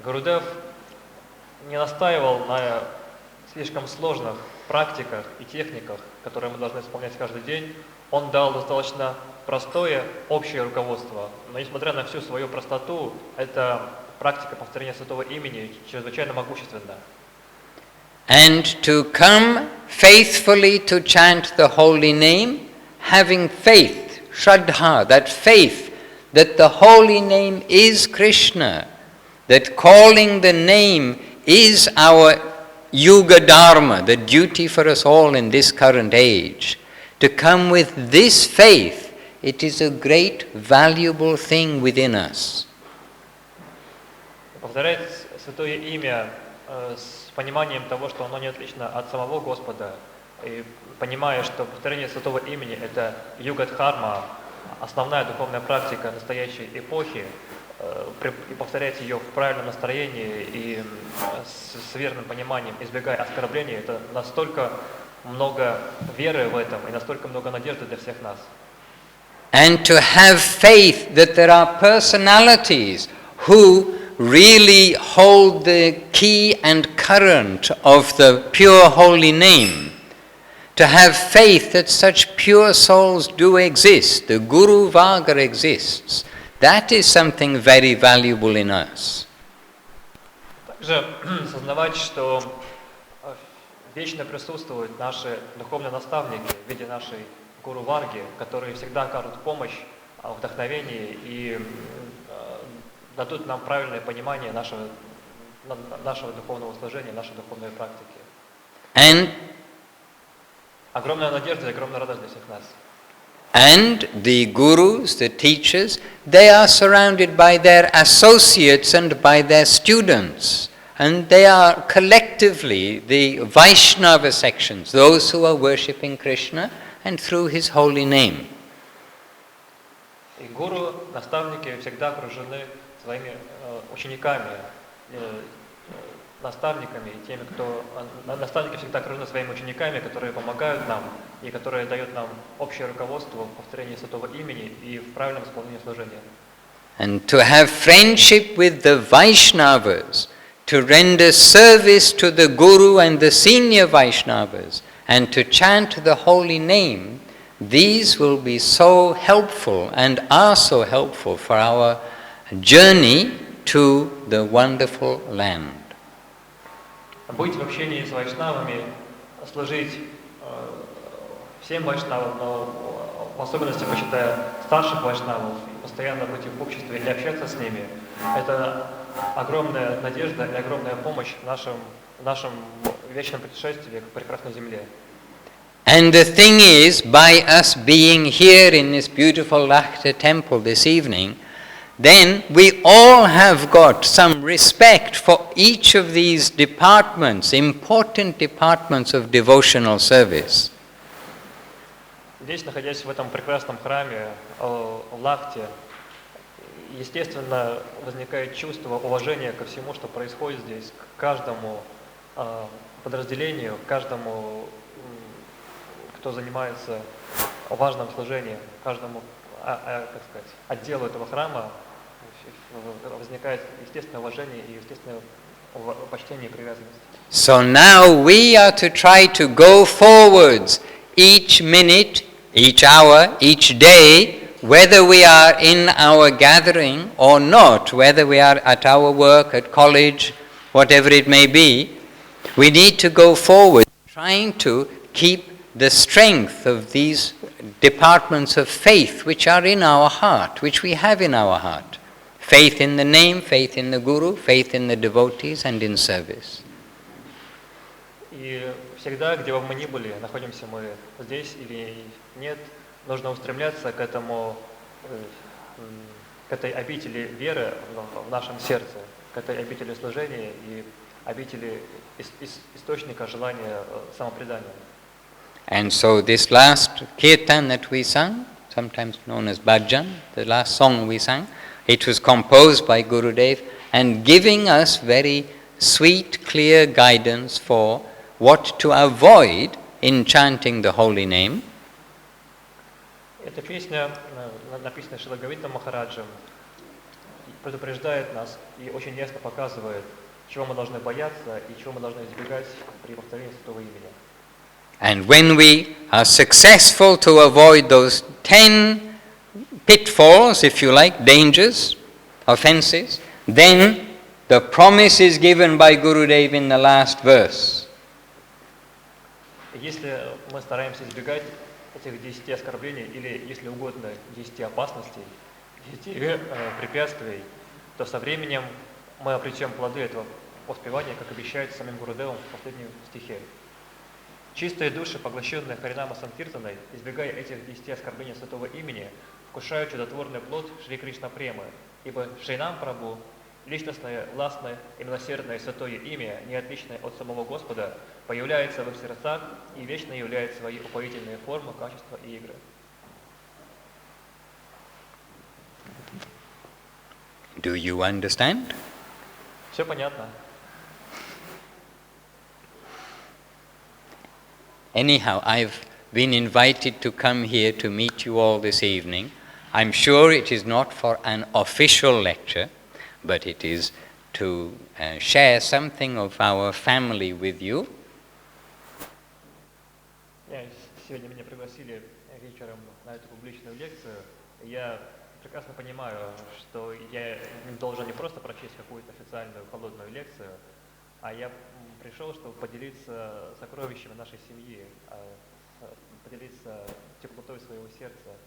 Гурудев не настаивал на слишком сложных практиках и техниках, которые мы должны исполнять каждый день. Он дал достаточно простое общее руководство, но несмотря на всю свою простоту, эта практика повторения святого имени чрезвычайно могущественна. And to come faithfully to chant the holy name, having faith, shraddha, that faith that the holy name is Krishna, that calling the name is our yuga dharma, the duty for us all in this current age. To come with this faith, it is a great valuable thing within us. Повторять святое имя с пониманием того, что оно не отлично от самого Господа, и понимая, что повторение святого имени – это юга-дхарма, основная духовная практика настоящей эпохи, и повторять ее в правильном настроении и с верным пониманием, избегая оскорблений, это настолько много веры в этом и настолько много надежды для всех нас. And to have faith that there are personalities who really hold the key and current of the pure holy name. To have faith that such pure souls do exist, the Guru Varga exists. That is something very valuable in us. Также сознавать, что вечно присутствуют наши духовные наставники в виде нашей Гуру Варги, которые всегда окажут помощь, вдохновение и дадут нам правильное понимание нашего духовного служения, нашей духовной практики. And огромная надежда и огромная радость для всех нас. And the gurus, the teachers, they are surrounded by their associates and by their students. And they are collectively the Vaishnava sections, those who are worshipping Krishna and through his holy name. И гуру, наставники всегда окружены своими учениками, наставниками, теми, кто наставники всегда окружены своими учениками, которые помогают нам и которые дают нам общее руководство в повторении святого имени и в правильном исполнении служения. And to have friendship with the Vaishnavas, to render service to the Guru and the senior Vaishnavas, and to chant the holy name, these will be so helpful and are so helpful for our journey to the wonderful land. Быть в общении с вайшнавами, служить всем вайшнавам, но в особенности почитая старших вайшнавов, постоянно быть в обществе и общаться с ними, это огромная надежда и огромная помощь в нашем вечном путешествии к прекрасной земле. And the thing is, by us being here in this beautiful Lahta temple this evening, then we all have got some respect for each of these departments, important departments of devotional service. Здесь, находясь в этом прекрасном храме в Лахте, естественно, возникает чувство уважения ко всему, что происходит здесь, к каждому подразделению, к каждому, кто занимается важным служением, каждому, отделу этого храма возникает естественное уважение и естественное почтение и привязанность. So now we are to try to go forwards each minute, each hour, each day, whether we are in our gathering or not, whether we are at our work, at college, whatever it may be, we need to go forward, trying to keep the strength of these departments of faith which are in our heart, which we have in our heart. Faith in the name, faith in the Guru, faith in the devotees and in service. И всегда, где бы мы ни были, находимся мы здесь или нет, нужно устремляться к этой обители веры в нашем сердце, к этой обители служения и обители источника желания самопредания. And so this last kirtan that we sang, sometimes known as bhajan, the last song we sang, it was composed by Gurudev and giving us very sweet, clear guidance for what to avoid in chanting the holy name. Эта песня написана Шрила Махараджем, предупреждает нас и очень ясно показывает, чего мы должны бояться и чего мы должны избегать при повторении Святого имени. And when we are successful to avoid those 10 pitfalls, if you like, dangers, offenses, then the promise is given by Gurudev in the last verse. Если мы стараемся избегать этих 10 оскорблений или, если угодно, 10 опасностей, 10 препятствий, то со временем мы обретем плоды этого успевания, как обещает самим Гурудевом в последнем стихе. Чистые души, поглощенные Харинама Санкиртаной, избегая этих 10 оскорблений святого имени, вкушают чудотворный плод Шри Кришна Премы, ибо Шринам Прабху, личностное, властное и милосердное святое имя, не отличное от самого Господа, появляется в их сердцах и вечно являет свои упоительные формы, качества и игры. Do you understand? Все понятно. Anyhow, I've been invited to come here to meet you all this evening. I'm sure it is not for an official lecture, but it is to share something of our family with you. Сегодня меня пригласили вечером на эту публичную лекцию. Я прекрасно понимаю, что я должен не просто прочесть какую-то официальную холодную лекцию, а я пришел, чтобы поделиться сокровищами нашей семьи, поделиться теплотой своего сердца,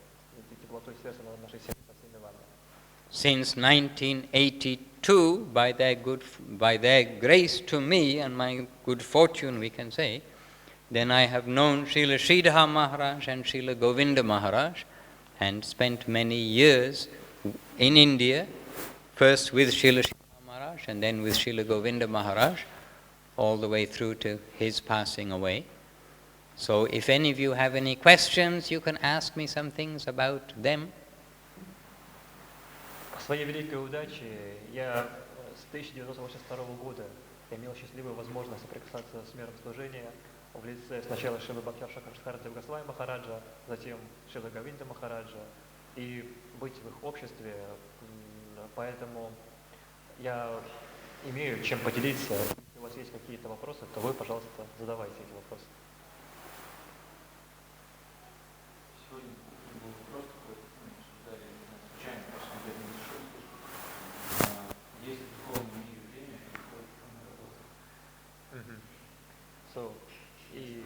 теплотой сердца нашей семьи со всеми вами. Since 1982, by their grace to me and my good fortune, we can say, then I have known Srila Sridhar Maharaj and Srila Govinda Maharaj and spent many years in India, first with Srila Sridhar Maharaj and then with Srila Govinda Maharaj, all the way through to his passing away. So if any of you have any questions, you can ask me some things about them. По своей великой удаче я с 1982 года имел счастливую возможность соприкасаться с миром служения в лице сначала Шрилы Бхактивinoda Госвами Махараджа, затем Шрилы Говинда Махараджа, и быть в их обществе. Поэтому я имею чем поделиться. Если у вас есть какие-то вопросы, то вы, пожалуйста, задавайте эти вопросы. Сегодня был вопрос такой, обсуждали случайно, посмотрели на шоу. Есть в духовном мире время, когда духовная работа. So, и...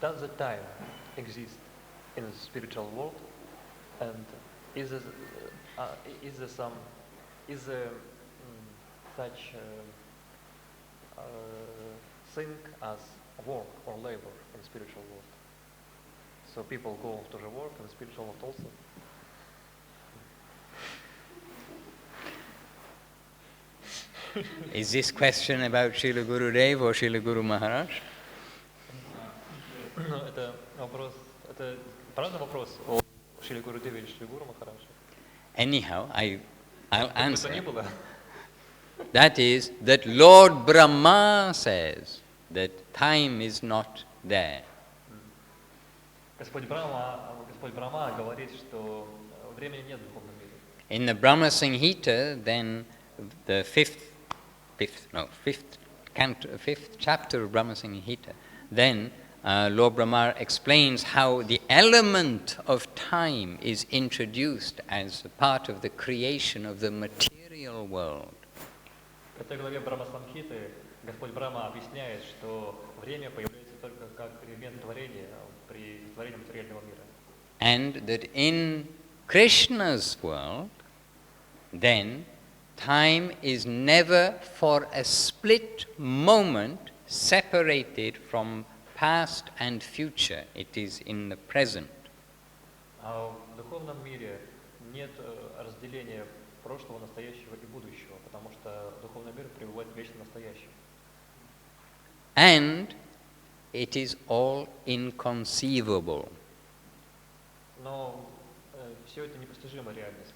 Does the time exist in the spiritual world, and is there such thing as work or labor in the spiritual world? So people go to the work in the spiritual world also. Is this question about Srila Gurudev or Srila Guru Maharaj? Это вопрос, это правда вопрос о Шриле Гурудеве или Шриле Гуру Махарадже? Anyhow, I'll answer. Не было. That is, that Lord Brahma says that time is not there. Господь Брахма говорит, что времени нет в духовном мире. In the Brahma Samhita, then the fifth chapter of Brahma Samhita, then Lord Brahma explains how the element of time is introduced as a part of the creation of the material world. В этой главе Брахма Самхиты Господь Брахма объясняет, что время появляется только как элемент творения при творении материального мира. And that in Krishna's world, then time is never for a split moment separated from past and future. It is in the present. А в духовном мире нет разделения прошлого, настоящего и будущего, потому что духовный мир пребывает в вечном настоящем. And it is all inconceivable. Но все это непостижима реальность.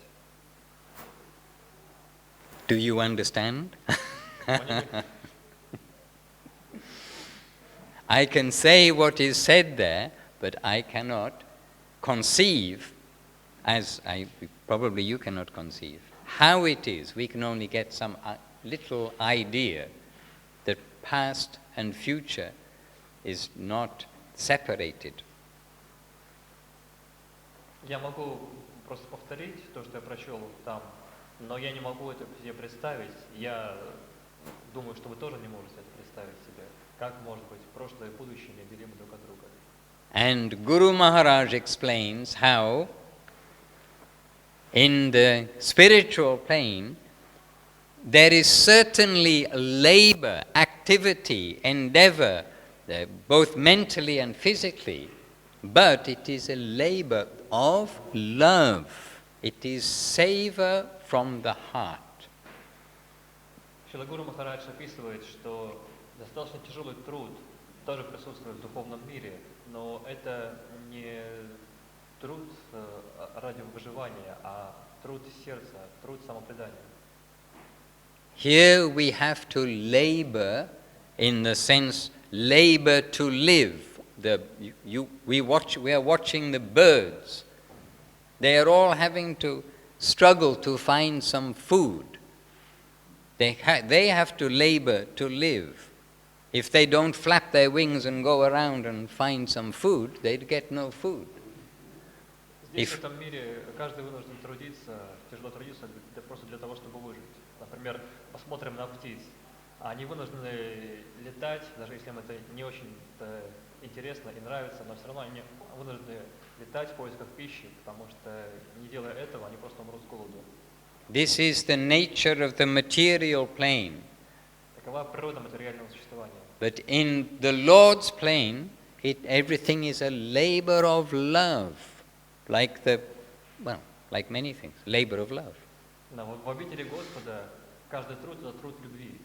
Do you understand? I can say what is said there, but I cannot conceive, as probably you cannot conceive, how it is. We can only get some little idea that past and future is not separated. Я могу просто повторить то, что я прочел там, но я не могу это себе представить. Я думаю, что вы тоже не можете это представить себе. Как может быть прошлое и будущее неотделимы друг от друга? And Guru Maharaj explains how in the spiritual plane there is certainly labor, activity, endeavor, both mentally and physically, but it is a labor of love. It is savor from the heart. Шрила Гуру Махарадж описывает, что достаточно тяжелый труд тоже присутствует в духовном мире, но это не труд ради выживания, а труд сердца, труд самопредания. Here we have to labor in the sense labor to live. We are watching the birds. They are all having to struggle to find some food. They have to labor to live. If they don't flap their wings and go around and find some food, they'd get no food. Здесь, в этом мире, каждый вынужден трудиться, тяжело трудиться просто для того, чтобы выжить. Например, посмотрим на птиц. Они вынуждены летать, даже если им это не очень интересно и нравится, но все равно они вынуждены летать в поисках пищи, потому что, не делая этого, они просто умрут с голоду. This is the nature of the material plane. Такова природа материального существования. But in the Lord's plane, everything is a labor of love, like many things, labor of love. В обители Господа каждый труд – это труд любви.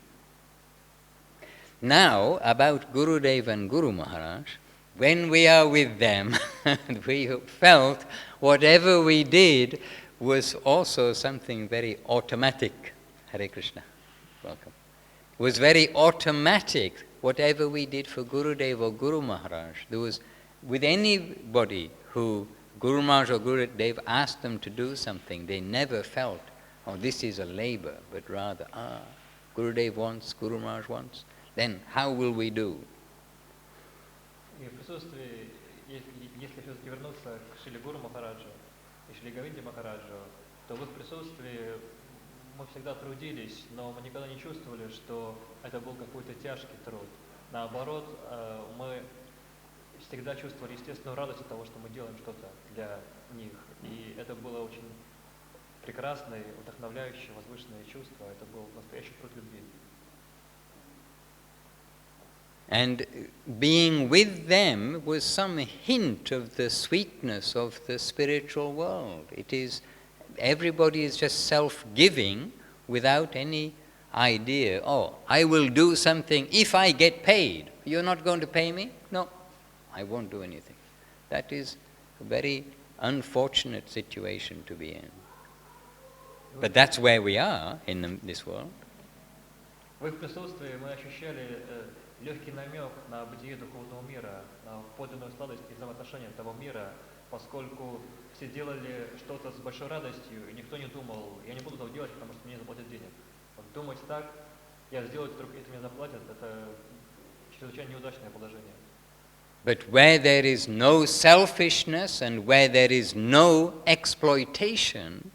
Now, about Gurudev and Guru Maharaj, when we are with them, we felt whatever we did was also something very automatic. Hare Krishna, welcome. It was very automatic, whatever we did for Gurudev or Guru Maharaj. There was, with anybody who Guru Maharaj or Gurudev asked them to do something, they never felt, oh, this is a labor, but rather, Gurudev wants, Guru Maharaj wants, then how will we do? И в присутствии, если все-таки вернуться к Шриле Гуру Махараджу и Шриле Говинде Махараджу, то в их присутствии мы всегда трудились, но мы никогда не чувствовали, что это был какой-то тяжкий труд. Наоборот, мы всегда чувствовали естественную радость от того, что мы делаем что-то для них. И это было очень прекрасное, вдохновляющее, возвышенное чувство. Это был настоящий труд любви. And being with them was some hint of the sweetness of the spiritual world. It is, everybody is just self-giving without any idea, oh, I will do something if I get paid. You're not going to pay me? No, I won't do anything. That is a very unfortunate situation to be in. But that's where we are in this world. В их присутствии мы ощущали легкий намек на бытие духовного мира, на подлинную сладость и взаимоотношения того мира, поскольку все делали что-то с большой радостью, и никто не думал, я не буду этого делать, потому что мне заплатят денег. Вот думать так, я сделаю, если мне заплатят, это чрезвычайно неудачное положение. But where there is no selfishness and where there is no exploitation,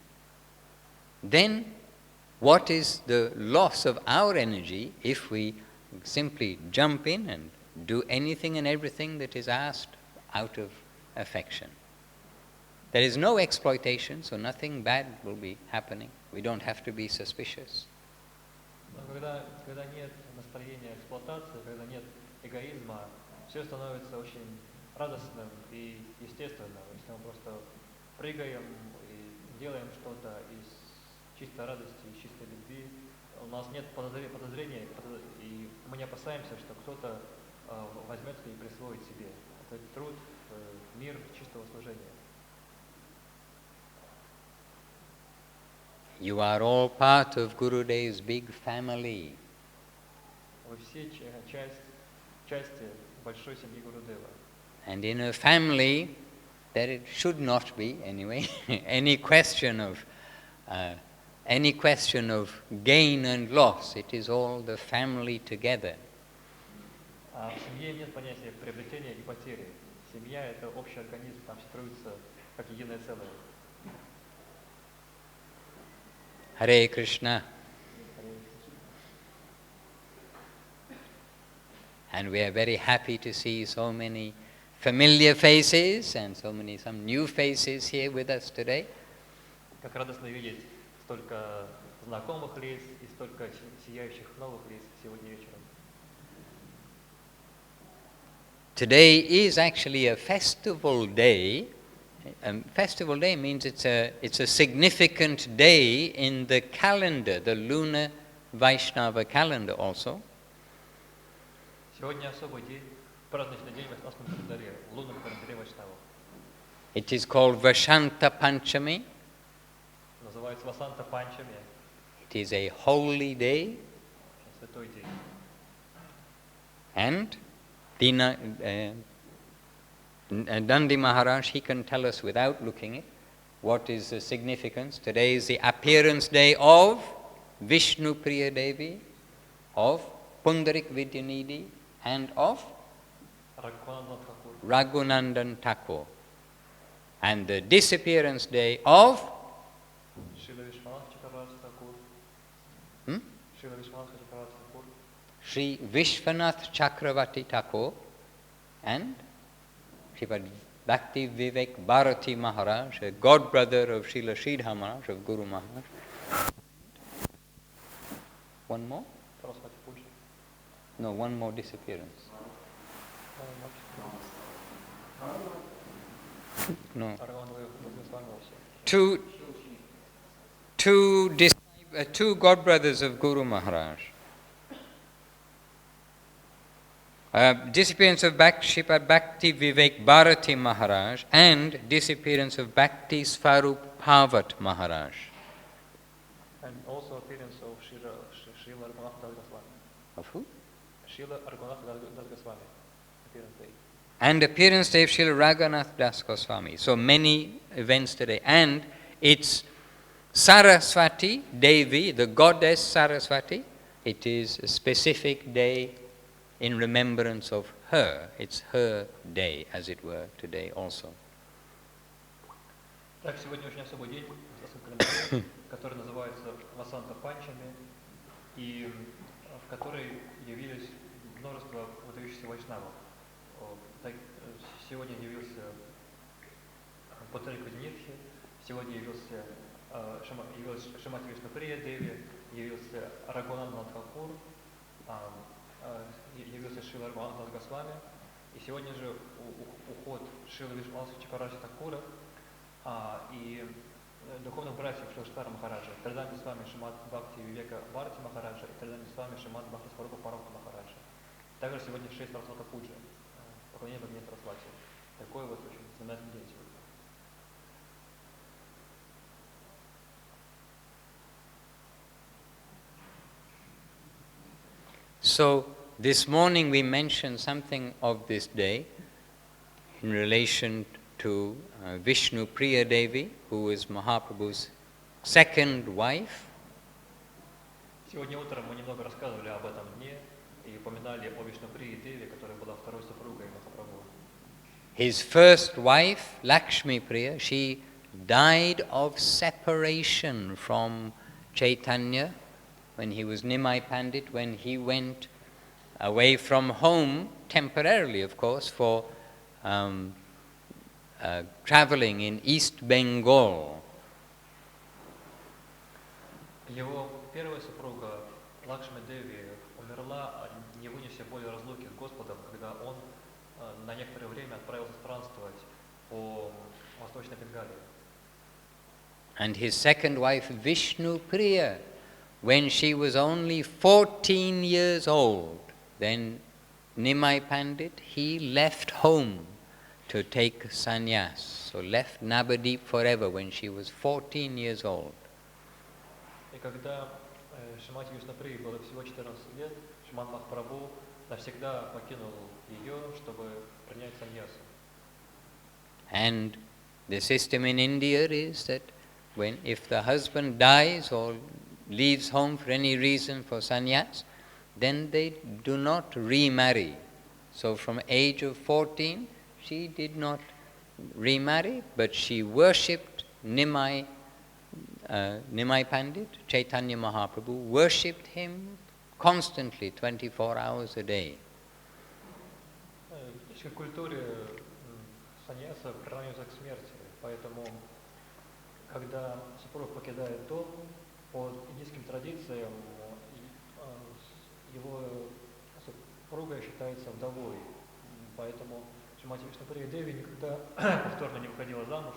then what is the loss of our energy if we simply jump in and do anything and everything that is asked out of affection? There is no exploitation, so nothing bad will be happening. We don't have to be suspicious. Но когда нет настроения эксплуатации, когда нет эгоизма, все становится очень радостным и естественным. Если мы просто прыгаем и делаем что-то из чистой радости, из чистой любви, у нас нет подозрения, и мы не опасаемся, что кто-то возьмет и присвоит себе. Это труд, мир чистого служения. You are all part of Gurudev's big family. Вы все части большой семьи Гурудева. And in a family, there should not be, anyway, any question of gain and loss. It is all the family together. А в семье нет понятия приобретения и потери. Семья – это общий организм, там все строится как единое целое. Hare Krishna. And we are very happy to see so many familiar faces and some new faces here with us today. Как радостно видеть столько знакомых лиц и столько сияющих новых лиц сегодня вечером. Today is actually a festival day. Festival day means it's a significant day in the calendar, the lunar Vaishnava calendar also. Сегодня особый день, праздничный день в Вайшнавском календаре, в лунном календаре Вайшнавов. It is called Vashanta Panchami. Называется Васанта Панчами, It is a holy day. святой день. And Dandi Maharaj, he can tell us without looking it what is the significance. Today is the appearance day of Vishnu Priya Devi, of Pundarik Vidyanidhi, and of Raghunandan Thakur. And the disappearance day of Sri Vishwanath Chakravarti Thakur and Sripad Bhakti Vivek Bharati Maharaj, a godbrother of Srila Sridhar Maharaj, of Guru Maharaj. One more? No, one more disappearance. No. Two godbrothers of Guru Maharaj. Disappearance of Sripad Bhakti Vivek Bharati Maharaj and disappearance of Bhakti Svarup Pavat Maharaj. And also appearance of Srila Raghunath Das Goswami. Of who? Srila Raghunath Das Goswami. Appearance day. And appearance day of Srila Raghunath Das Goswami. So many events today. And it's Saraswati Devi, the goddess Saraswati. It is a specific day in remembrance of her. It's her day, as it were, today also. Так, сегодня очень особый день в Вайшнавском календаре, который называется Васанта Панчами, и в который явились множество выдающихся вайшнавов. Сегодня явился Путарик Видянидхи, сегодня явился Шримати Вишну Прия Деви, явился Рагунандан Тхакур, явился Шрила Рагунатха Госвами, и сегодня же уход Шрила Вишванатха Чакраварти Такура и духовных братьев Шрила Шридхара Махараджа, Триданти с вами Шримад Бхакти Вивека Бхарати Махараджа и Триданти с вами Шримад Бхакти Сварупа Парамата Махараджа. Также сегодня 6 Сарасвата Пуджи, поклонение богине Сарасвати. Такой вот очень знаменательный день сегодня. So, this morning we mentioned something of this day in relation to Vishnu Priya Devi, who is Mahaprabhu's second wife. Сегодня утром мы немного рассказывали об этом дне и упоминали о Вишну Прии Деви, которая была второй супругой Махапрабху. His first wife, Lakshmi Priya, she died of separation from Chaitanya when he was Nimai Pandit, when he went away from home, temporarily of course, for traveling in East Bengal. Его первая супруга Лакшми Деви умерла, не вынеся более разлуки с Господом, когда он на некоторое время отправился странствовать по Восточной Бенгалии. And his second wife, Vishnu Priya, when she was only 14 years old, then Nimai Pandit, he left home to take sannyas. So left Navadip forever when she was 14 years old. И когда Шримати Вишну Прии было всего 14 лет, Шримад Махапрабху навсегда покинул ее, чтобы принять саньясу. And The system in India is that if the husband dies or leaves home for any reason for sannyas, then they do not remarry. So from age of 14, she did not remarry, but she worshipped Nimai Pandit, Chaitanya Mahaprabhu, worshipped him constantly, 24 hours a day. В индийской культуре саньяса приравнивается к смерти, поэтому, когда супруг покидает дом, по индийским традициям его супруга считается вдовой, поэтому Шримати Вишнуприя Деви никогда повторно не выходила замуж,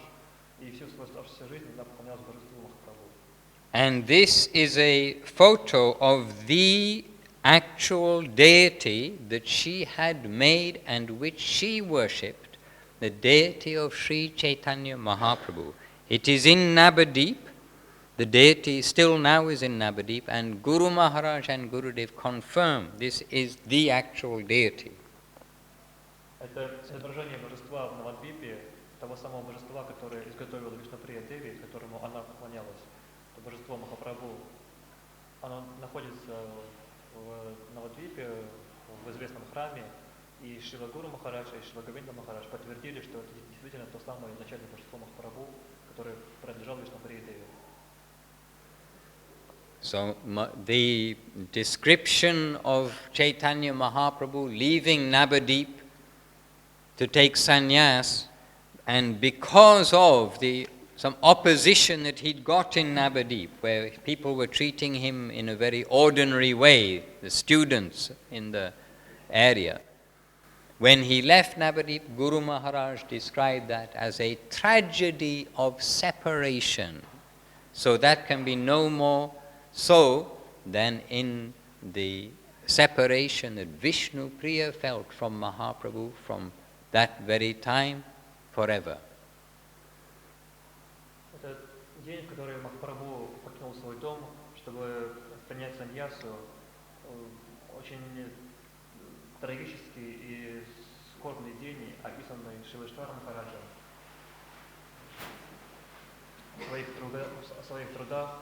и всю свою оставшуюся жизнь она поклонялась божеству Махапрабху. And this is a photo of the actual deity that she had made and which she worshipped, the deity of Sri Chaitanya Mahaprabhu. It is in Navadip. The deity still now is in Navadip, and Guru Maharaj and Gurudev confirm this is the actual deity. Это изображение божества в Навадвипе, того самого божества, которое изготовила Вишнуприя Деви, которому она поклонялась. Это божество Махапрабху. Оно находится в Навадвипе, в известном храме, и Шрила Гуру Махарадж и Шрила Говинда Махарадж подтвердили, что это действительно то самое изначальное божество Махапрабху, которое принадлежало Вишнуприи Деви. So the description of Chaitanya Mahaprabhu leaving Navadip to take sannyas, and because of some opposition that he'd got in Navadip, where people were treating him in a very ordinary way, the students in the area. When he left Navadip, Guru Maharaj described that as a tragedy of separation. So that can be no more so than in the separation that Vishnu Priya felt from Mahaprabhu from that very time forever. Это день, в который Махапрабху покинул свой дом, чтобы принять саньясу, очень трагический и скорбный день, описанный Шриваштваром Махараджем в своих трудах,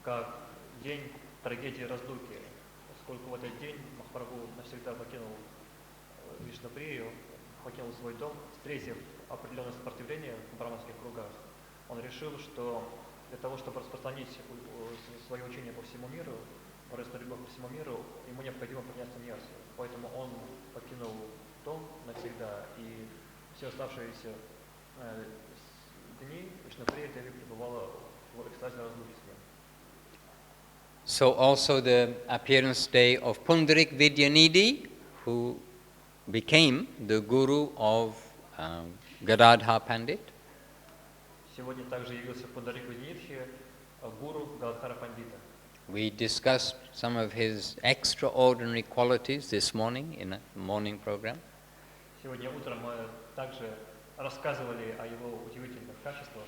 как день трагедии разлуки, поскольку в этот день Махапрабху навсегда покинул Вишнуприю, покинул свой дом, встретив определенное сопротивление в браманских кругах. Он решил, что для того, чтобы распространить свое учение по всему миру, божественную любовь по всему миру, ему необходимо принять саньясу. Поэтому он покинул дом навсегда, и все оставшиеся дни Вишнуприя Деви пребывала в экстазе разлуки с ним. So also the appearance day of Pundarik Vidyanidhi, who became the guru of Gadadhar Pandit. Сегодня также явился Пундарик Виднидхи, гуру Гададхара Пандита. We discussed some of his extraordinary qualities this morning in a morning program. Сегодня утром мы также рассказывали о его удивительных качествах.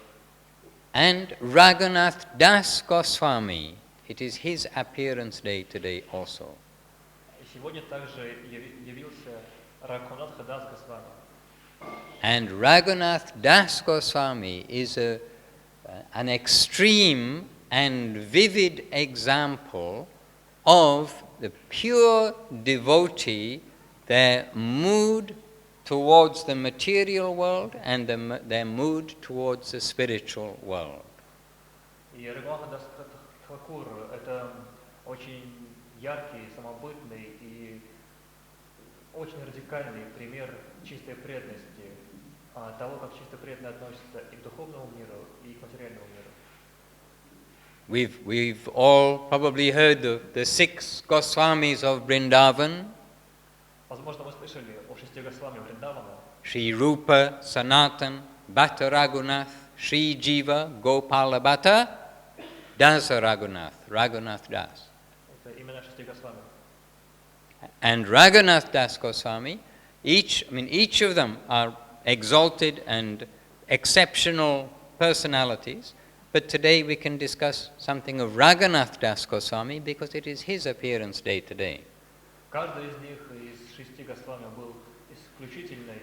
And Raghunath Das Goswami, it is his appearance day today also. И сегодня также явился Рагхунатха Дас Госвами. And Raghunath Das Goswami is an extreme and vivid example of the pure devotee, their mood towards the material world and their mood towards the spiritual world. И Рагхунатха Дас Тхакур – это очень яркий, самобытный и очень радикальный пример чистой преданности, того, как чисто преданно относится и к духовному миру, и к материальному миру. We've all probably heard of the 6 Goswamis of Vrindavan. Возможно, вы слышали о 6 Госвами Вриндавана. Sri Rupa, Sanatan, Bhatta Raghunath, Sri Jiva, Gopala Bhatta, Dasa Raghunath, Raghunath Das. Это имена 6 Госвами. And Raghunath Das Goswami, each of them are exalted and exceptional personalities, but today we can discuss something of Raghunath Das Goswami because it is his appearance day today. Каждый из них, из 6 Госвами, был исключительной,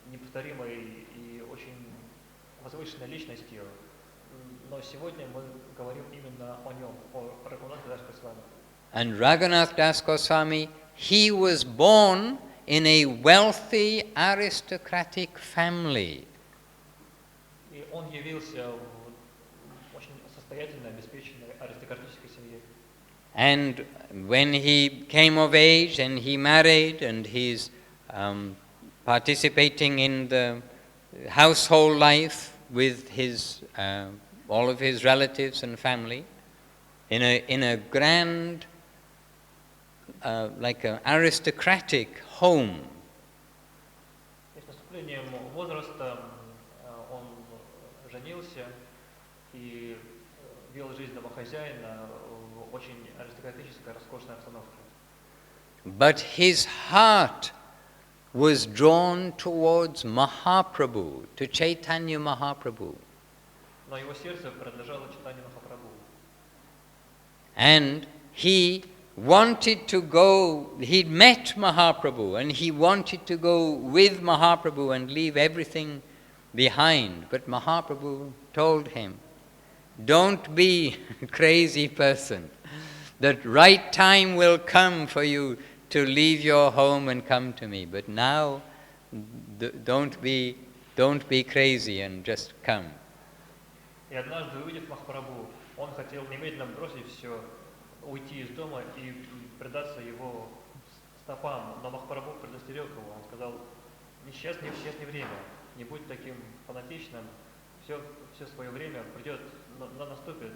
неповторимой и очень возвышенной личностью, но сегодня мы говорим именно о нем, о Рагунатхе Дас Госвами. And Raghunath Das Goswami, he was born in a wealthy aristocratic family. И он явился в очень состоятельной, обеспеченной аристократической семье. And when he came of age and he married and he's participating in the household life with his all of his relatives and family in a grand like an aristocratic home. И с наступлением возраста он женился и вел жизнь домохозяина в очень аристократической, роскошной обстановке. But his heart was drawn towards Mahaprabhu, to Chaitanya Mahaprabhu. Но его сердце принадлежало читанию Махапрабху. And he wanted to go, he'd met Mahaprabhu and he wanted to go with Mahaprabhu and leave everything behind. But Mahaprabhu told him, don't be a crazy person. The right time will come for you to leave your home and come to me. But now, don't be crazy and just come. И однажды, увидев Махапрабху, он хотел немедленно бросить все, уйти из дома и предаться его стопам. Но Махапрабху предостерег его. Он сказал, сейчас не время, не будь таким фанатичным, все свое время придет, наступит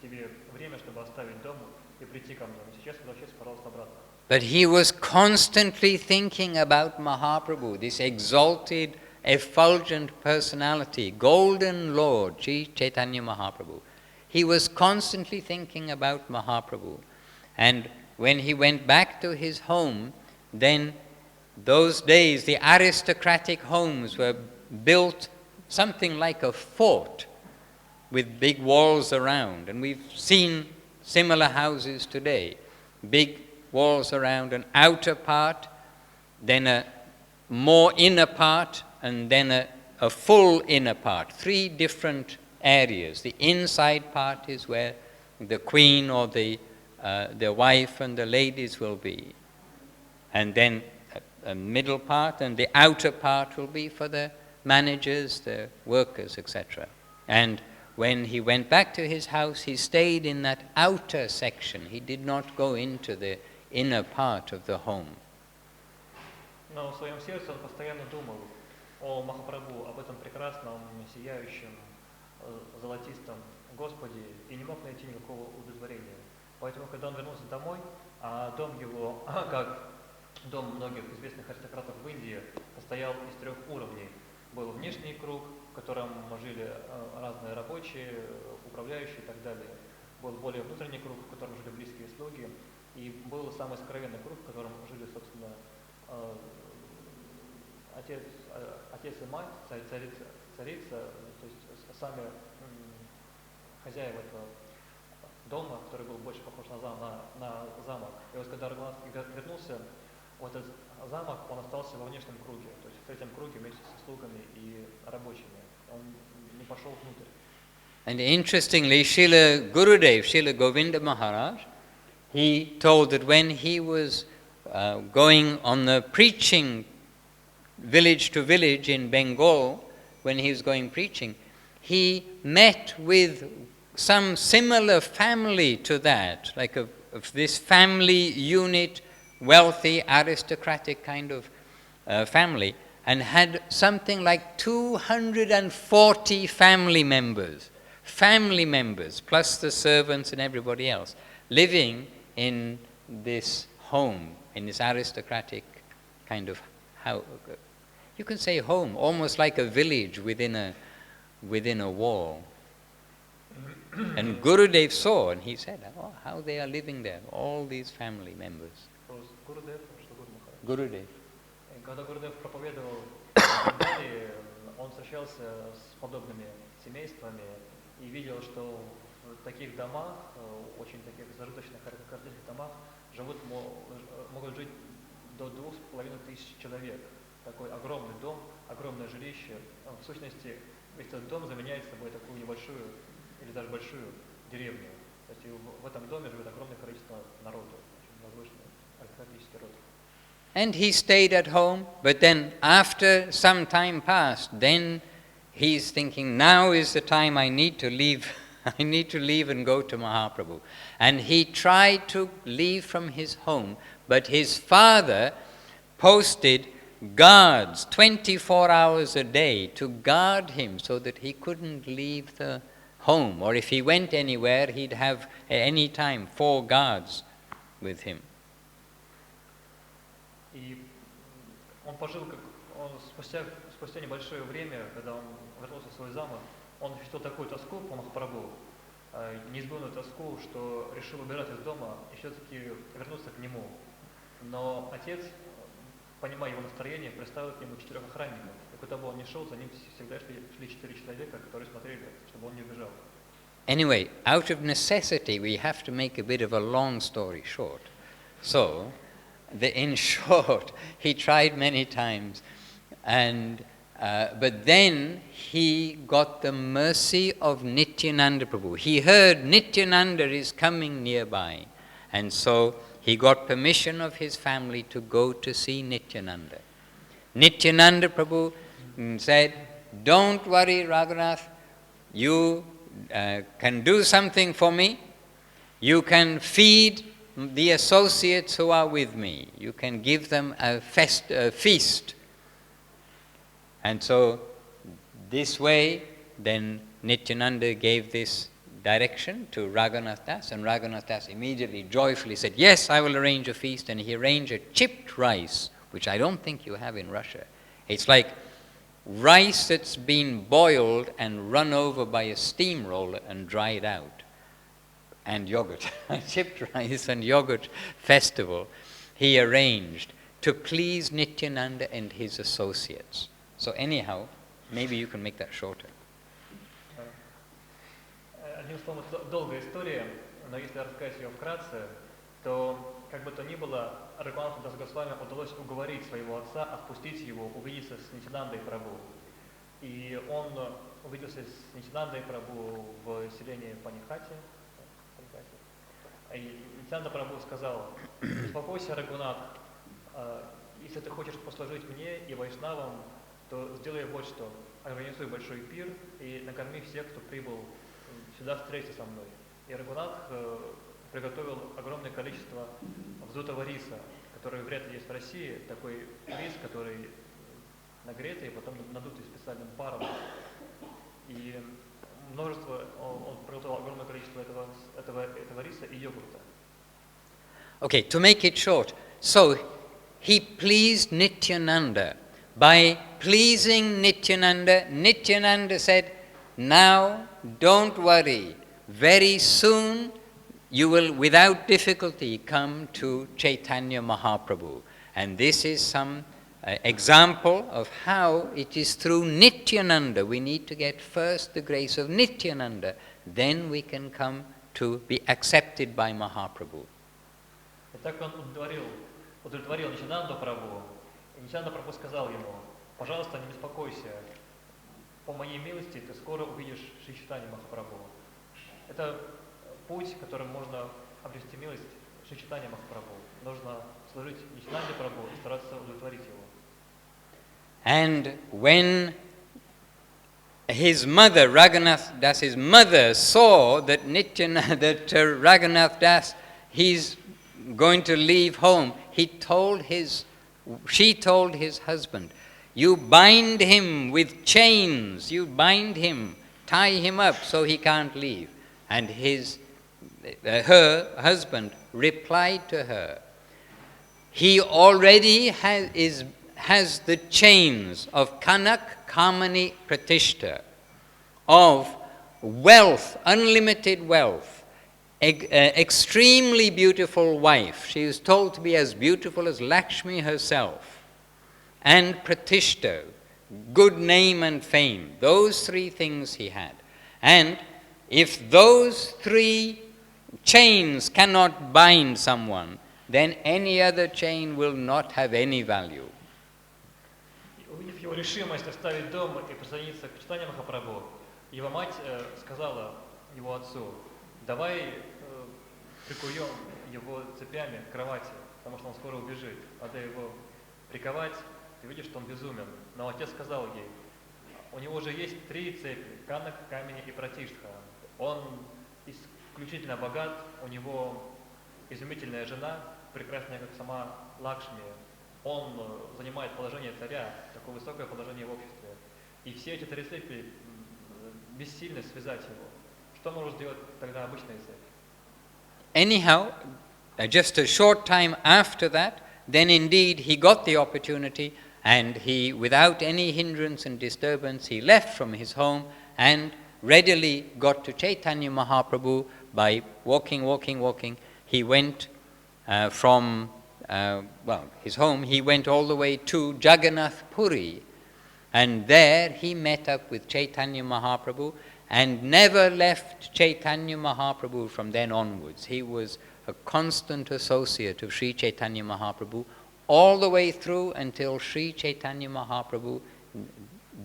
тебе время, чтобы оставить дом и прийти ко мне. Но сейчас возвращайся, пожалуйста, обратно. But he was constantly thinking about Mahaprabhu, this exalted, effulgent personality, golden Lord, Sri Chaitanya Mahaprabhu. He was constantly thinking about Mahaprabhu. And when he went back to his home, then those days the aristocratic homes were built something like a fort with big walls around. And we've seen similar houses today, big walls around an outer part, then a more inner part, and then a full inner part. 3 different areas. The inside part is where the queen or the wife and the ladies will be. And then a middle part, and the outer part will be for the managers, the workers, etc. And when he went back to his house, he stayed in that outer section. He did not go into the inner part of the home. Но в своем сердце он постоянно думал о Махапрабху, об этом прекрасном, сияющем, золотистом Господе и не мог найти никакого удовлетворения. Поэтому, когда он вернулся домой, а дом его, как дом многих известных аристократов в Индии, состоял из 3 уровней. Был внешний круг, в котором жили разные рабочие, управляющие и так далее. Был более внутренний круг, в котором жили близкие слуги. И был самый сокровенный круг, в котором жили, собственно, отец и мать, царица, то есть сами хозяева этого дома, который был больше похож на замок. И вот когда Рагунат вернулся в этот замок, он остался во внешнем круге, то есть в 3-м круге вместе со слугами и рабочими. Он не пошел внутрь. And interestingly, Srila Gurudev, Srila Govinda Maharaj, he told that when he was going on the preaching village to village in Bengal, when he was going preaching, he met with some similar family to that, like of this family unit, wealthy, aristocratic kind of family, and had something like 240 family members, plus the servants and everybody else, living in this home, in this aristocratic kind of house. You can say home, almost like a village within a wall. And Gurudev saw, and he said, oh, how they are living there, all these family members. Gurudev. Когда Гурудев проповедовал в Бенгалии, он встречался с подобными семействами и видел, что в таких домах, очень таких зажиточных аристократических домах, могут жить до 2500 человек. Такой огромный дом, огромное жилище. В сущности, весь этот дом заменяет собой такую небольшую или даже большую деревню. Кстати, в этом доме живет огромное количество народу, очень возвышенный аристократический род. And he stayed at home, but then after some time passed, then he's thinking, now is the time I need to leave. I need to leave and go to Mahaprabhu. And he tried to leave from his home, but his father posted guards 24 hours a day to guard him so that he couldn't leave the home. Or if he went anywhere, he'd have at any time 4 guards with him. И он пожил, он спустя небольшое время, когда он вернулся в свой замок, он ощутил такую тоску по Махапрабху, неизбывную тоску, что решил убирать из дома и все-таки вернуться к нему. Но отец, понимая его настроение, приставил к нему 4 охранников. И куда бы он ни шел, за ним всегда шли 4 человека, которые смотрели, чтобы он не убежал. Anyway, out of necessity, we have to make a bit of a long story short. So, in short, he tried many times, and but then he got the mercy of Nityananda Prabhu. He heard Nityananda is coming nearby, and so he got permission of his family to go to see Nityananda. Nityananda Prabhu said, "Don't worry, Raghunath, you can do something for me. You can feed the associates who are with me. You can give them a feast." And so, this way, then Nityananda gave this direction to Raghunath Das, and Raghunath Das immediately, joyfully said, "Yes, I will arrange a feast." And he arranged a chipped rice, which I don't think you have in Russia. It's like rice that's been boiled and run over by a steamroller and dried out. And yogurt, chipped rice and yogurt festival he arranged to please Nityananda and his associates. So anyhow, maybe you can make that shorter. Одним словом, это долгая история, но если рассказать ее вкратце, то, как бы то ни было, Рагунатху Дас Госвами удалось уговорить своего отца отпустить его, увидеться с Нитянандой Прабху. И он увиделся с Нитянандой Прабху в селении Панихати. И Нитянанда Прабху сказал: "Не успокойся, Рагунат, если ты хочешь послужить мне и вайшнавам, то сделай вот что. Организуй большой пир и накорми всех, кто прибыл сюда встретиться со мной". И Рагунат приготовил огромное количество вздутого риса, который вряд ли есть в России, такой рис, который нагретый и потом надутый специальным паром. И множество, он приготовил огромное количество этого риса и йогурта. Okay, to make it short, so he pleased Nityananda. By pleasing Nityananda, Nityananda said, "Now don't worry, very soon you will without difficulty come to Chaitanya Mahaprabhu." And this is some example of how it is through Nityananda. We need to get first the grace of Nityananda, then we can come to be accepted by Mahaprabhu. И так он удовлетворил Нитянанду Прабху. И Нитянанда Прабху сказал ему: "Пожалуйста, не беспокойся, по моей милости ты скоро увидишь Шри Чайтанью Махапрабху". Это путь, которым можно обрести милость Шри Чайтанью Махапрабху. Нужно служить Нитянанде Прабху и стараться удовлетворить его. And when his mother, Raghunath Das' mother, saw that Raghunath Das, he's going to leave home, she told his husband, "You bind him with chains, you bind him, tie him up so he can't leave." And her husband replied to her, "He already has the chains of Kanak Kamani Pratishta, of wealth, unlimited wealth, extremely beautiful wife. She is told to be as beautiful as Lakshmi herself, and Pratishta, good name and fame." Those 3 things he had. And if those 3 chains cannot bind someone, then any other chain will not have any value. Увидев его его решимость оставить дом и присоединиться к читанию Махапрабху, его мать сказала его отцу: давай прикуем его цепями к кровати, потому что он скоро убежит. Надо его приковать, ты видишь, что он безумен. Но отец сказал ей: у него уже есть 3 цепи: Канак, Камени и Пратиштха. Он исключительно богат, у него изумительная жена, прекрасная, как сама Лакшми. Он занимает положение царя, такое высокое положение в обществе. И все эти 3 цепи бессильны связать его. Что может сделать тогда обычная цепь? Anyhow, just a short time after that, then indeed he got the opportunity, and he, without any hindrance and disturbance, he left from his home and readily got to Chaitanya Mahaprabhu by walking. He went from his home, he went all the way to Jagannath Puri, and there he met up with Chaitanya Mahaprabhu and never left Chaitanya Mahaprabhu from then onwards. He was a constant associate of Sri Chaitanya Mahaprabhu all the way through until Sri Chaitanya Mahaprabhu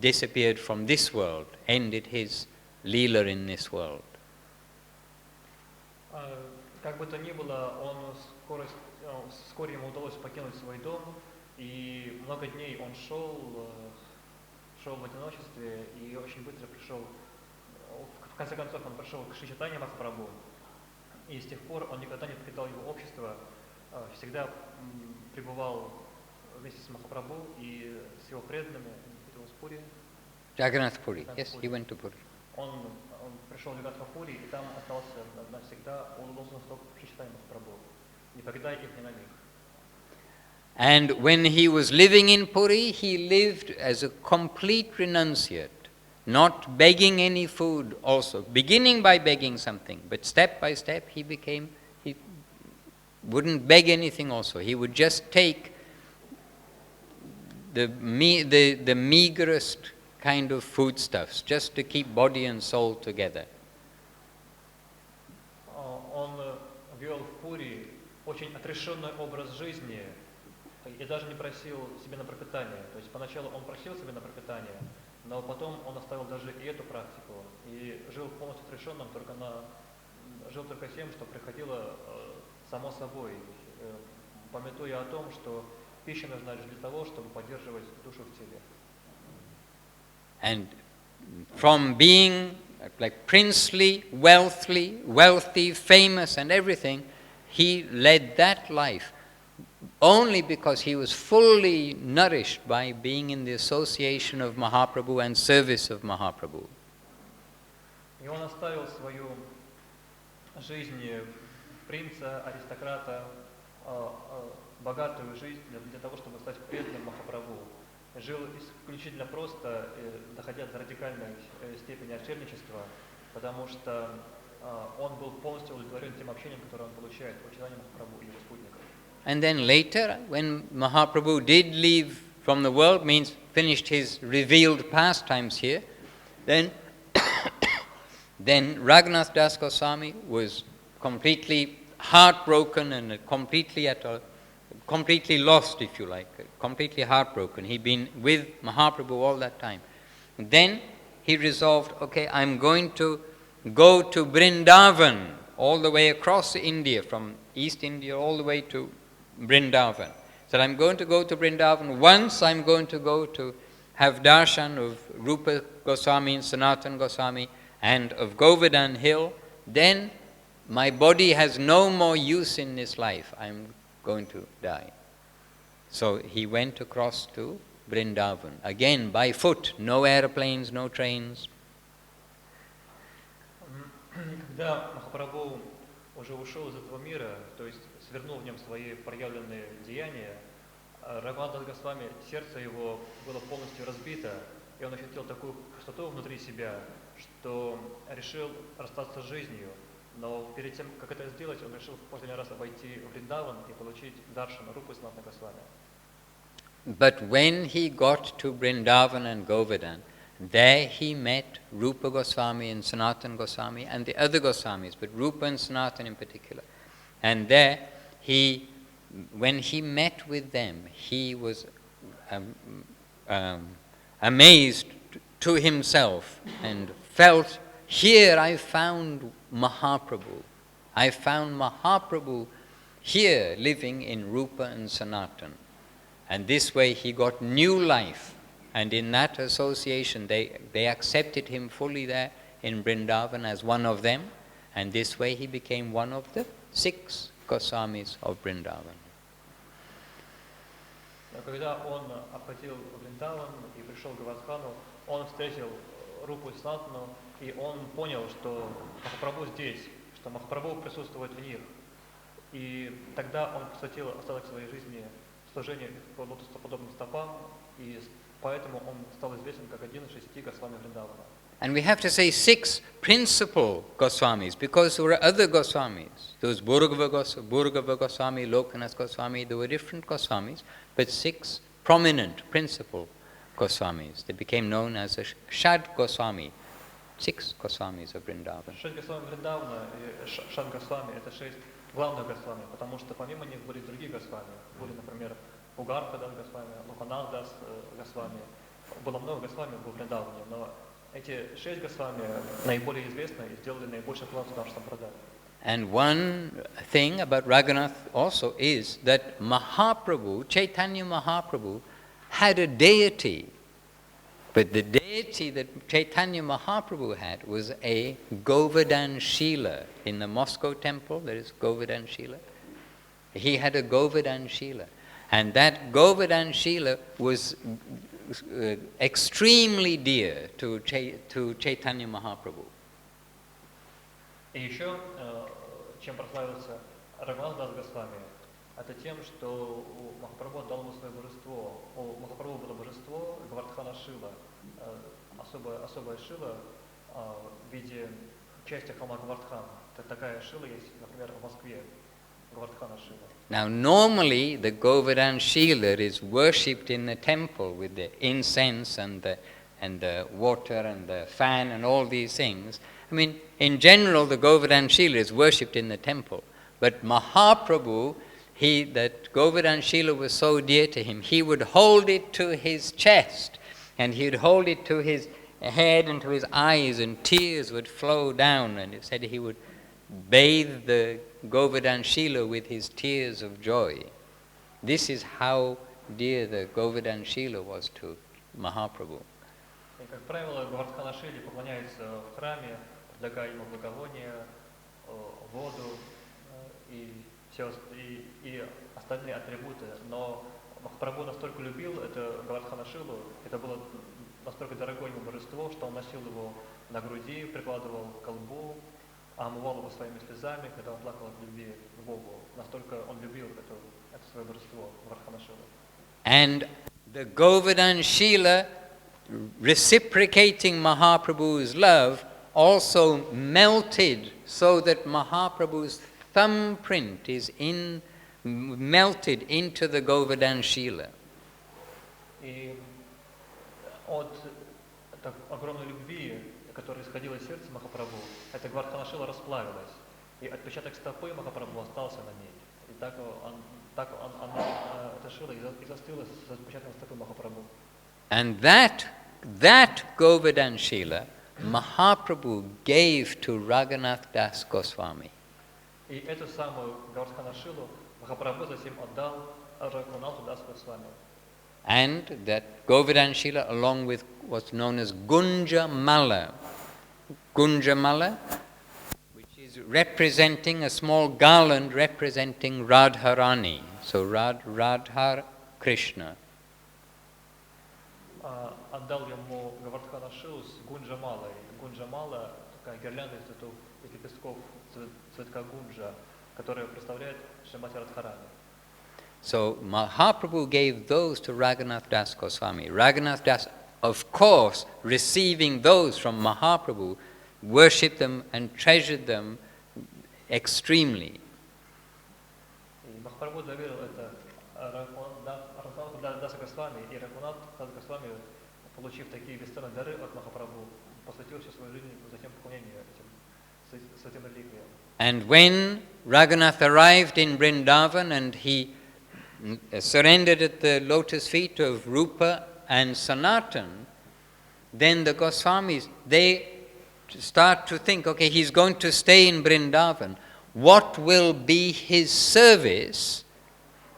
disappeared from this world, ended his leela in this world. Как бы то ни было, вскоре ему удалось покинуть свой дом, и много дней он шел в одиночестве и очень быстро пришел. В конце концов, он пришел к Шри Чайтанья Махапрабху, и с тех пор он никогда не покидал его общество, всегда пребывал вместе с Махапрабху и с его преданными. Это was Puri? Jagannath Puri, yes, he went to Puri. Он пришел в Джаганнатхапури и там остался навсегда. Он должен стать Шри Чайтанья Махапрабху. Не покидай их ни на миг. And when he was living in Puri, he lived as a complete renunciate, not begging any food also, beginning by begging something, but step by step he wouldn't beg anything also. He would just take the meagerest kind of foodstuffs, just to keep body and soul together. Он вел в Пури очень отрешенный образ жизни и даже не просил себе на пропитание. То есть поначалу он просил себе на пропитание, но потом он оставил даже и эту практику и жил полностью отрешенным, жил только тем, что приходило само собой, памятуя о том, что пища нужна лишь для того, чтобы поддерживать душу в теле. And from being like princely, wealthy, famous and everything, he led that life only because he was fully nourished by being in the association of Mahaprabhu and service of Mahaprabhu. И он оставил свою жизнь принца, аристократа, богатую жизнь для того, чтобы стать преданным Махапрабху. Жил исключительно просто, доходя до радикальной степени отшельничества, потому что он был полностью удовлетворен тем общением, которое он получает от читания Махапрабху и его спутников. And then later, when Mahaprabhu did leave from the world, means finished his revealed pastimes here, then Raghunath Das Goswami was completely heartbroken and completely lost, if you like, completely heartbroken. He'd been with Mahaprabhu all that time. Then he resolved, okay, I'm going to go to Vrindavan, all the way across India, from East India all the way to Vrindavan. So I'm going to go to Vrindavan. Once I'm going to go to have darshan of Rupa Goswami and Sanatana Goswami and of Govardhan Hill. Then my body has no more use in this life. I'm going to die. So he went across to Vrindavan, again by foot, no airplanes, no trains. Когда Махапрабху уже ушел из этого мира, то есть свернул в нем свои проявленные деяния, Рагунат Госвами, сердце его было полностью разбито, и он ощутил такую пустоту внутри себя, что решил расстаться с жизнью. Но перед тем, как это сделать, он решил в последний раз обойти Вриндаван и получить даршан Рупы Санатана Госвами. But when he got to Vrindavan and Govardhan, there he met Rupa Goswami and Sanatana Goswami and the other Goswamis, but Rupa and Sanatana in particular. And there when he met with them, he was amazed to himself and felt, here I found Mahaprabhu. I found Mahaprabhu here living in Rupa and Sanatan. And this way he got new life. And in that association they accepted him fully there in Vrindavan as one of them. And this way he became one of the 6 Goswamis of Vrindavan. Когда он обходил Вриндаван и пришел к Гавардхану, он встретил Рупу и Санатану, и он понял, что Махапрабху здесь, что Махапрабху присутствует в них. И тогда он посвятил остаток своей жизни служению по лотосоподобным стопам, и поэтому он стал известен как один из 6 Госвами Вриндавана. And we have to say 6 principal Goswamis, because there were other Goswamis. There was Bhurgava Goswami, Lokanath Goswami, there were different Goswamis, but 6 prominent principal Goswamis. They became known as the Shad Goswami, 6 Goswamis of Vrindavan. 6 Госвами Вриндавана и Шад Госвами – это 6 главных Госвами, потому что помимо них были другие Госвами. Были, например, Угарка Дас Госвами, Локанах Дас Госвами. Было много Госвами в Вриндаване, но эти 6 Госвами наиболее известны и сделали наибольший вклад в наш сампрадай. And one thing about Raghunath also is that Mahaprabhu, Chaitanya Mahaprabhu, had a deity. But the deity that Chaitanya Mahaprabhu had was a Govardhan Shila. In the Moscow temple, there is Govardhan Shila. He had a Govardhan Shila. And that Govardhan Shila was extremely dear to Chaitanya Mahaprabhu. И еще, чем прославился Рагунат Дас Госвами, это тем, что Махапрабху отдал ему свое божество. У Махапрабху было божество Гавардхана Шила, особая Шила в виде части холма Гавардхан. Такая Шила есть, например, в Москве, Гавардхана Шила. Now normally the Govardhan Shila is worshipped in the temple with the incense and the water and the fan and all these things. I mean, in general the Govardhan Shila is worshipped in the temple. But Mahaprabhu, that Govardhan Shila was so dear to him, he would hold it to his chest and he would hold it to his head and to his eyes, and tears would flow down, and it said he would bathe the Govardhan Shila with his tears of joy. This is how dear the Govardhan Shila was to Mahaprabhu. И, как правило, Гавардхана Шиле поклоняются в храме, предлагая ему благовония, воду и остальные атрибуты. Но Махапрабху настолько любил это Гавардхана Шилу, это было настолько дорогое ему божество, что он носил его на груди, прикладывал к колбу, омывал его своими слезами, когда он плакал от любви к Богу. Настолько он любил это свое божество, Гавардхана Шилу. And the Govardhan Shila, reciprocating Mahaprabhu's love, also melted so that Mahaprabhu's thumbprint is melted into the Govardhan Shila. И от огромной любви, которая исходила из сердца Махапрабху, эта Гавардхана Шила расплавилась, и отпечаток стопы Махапрабху остался на ней. И так эта Шила и застыла с отпечатком стопы Махапрабху. And that Govardhan Shila, Mahaprabhu gave to Raghunath Das Goswami. И эту самую Гавардхана Шилу Махапрабху затем отдал Рагунату Дас Госвами. And that Govardhan Shila, along with what's known as Gunja Mala, which is representing a small garland representing Radharani, so Radha Krishna. Отдал ему Гавардхана Шилу с Гунджамалой. Гунджамала – такая гирлянда из лепестков цветка гунджа, которая представляет Шримати Радхарани. So Mahaprabhu gave those to Raghunath Das Goswami. Raghunath Das, of course, receiving those from Mahaprabhu, worshipped them and treasured them extremely. И Махапрабху доверил это Рагунату Даса Госвами, и Рагунат Дас Госвами, получив такие бесценные дары от Махапрабху, посвятил всю свою жизнь затем поклонению этим святым реликвиям. And when Raghunath arrived in Vrindavan and he surrendered at the lotus feet of Rupa and Sanatan, then the Goswamis, they start to think, okay, he's going to stay in Vrindavan. What will be his service?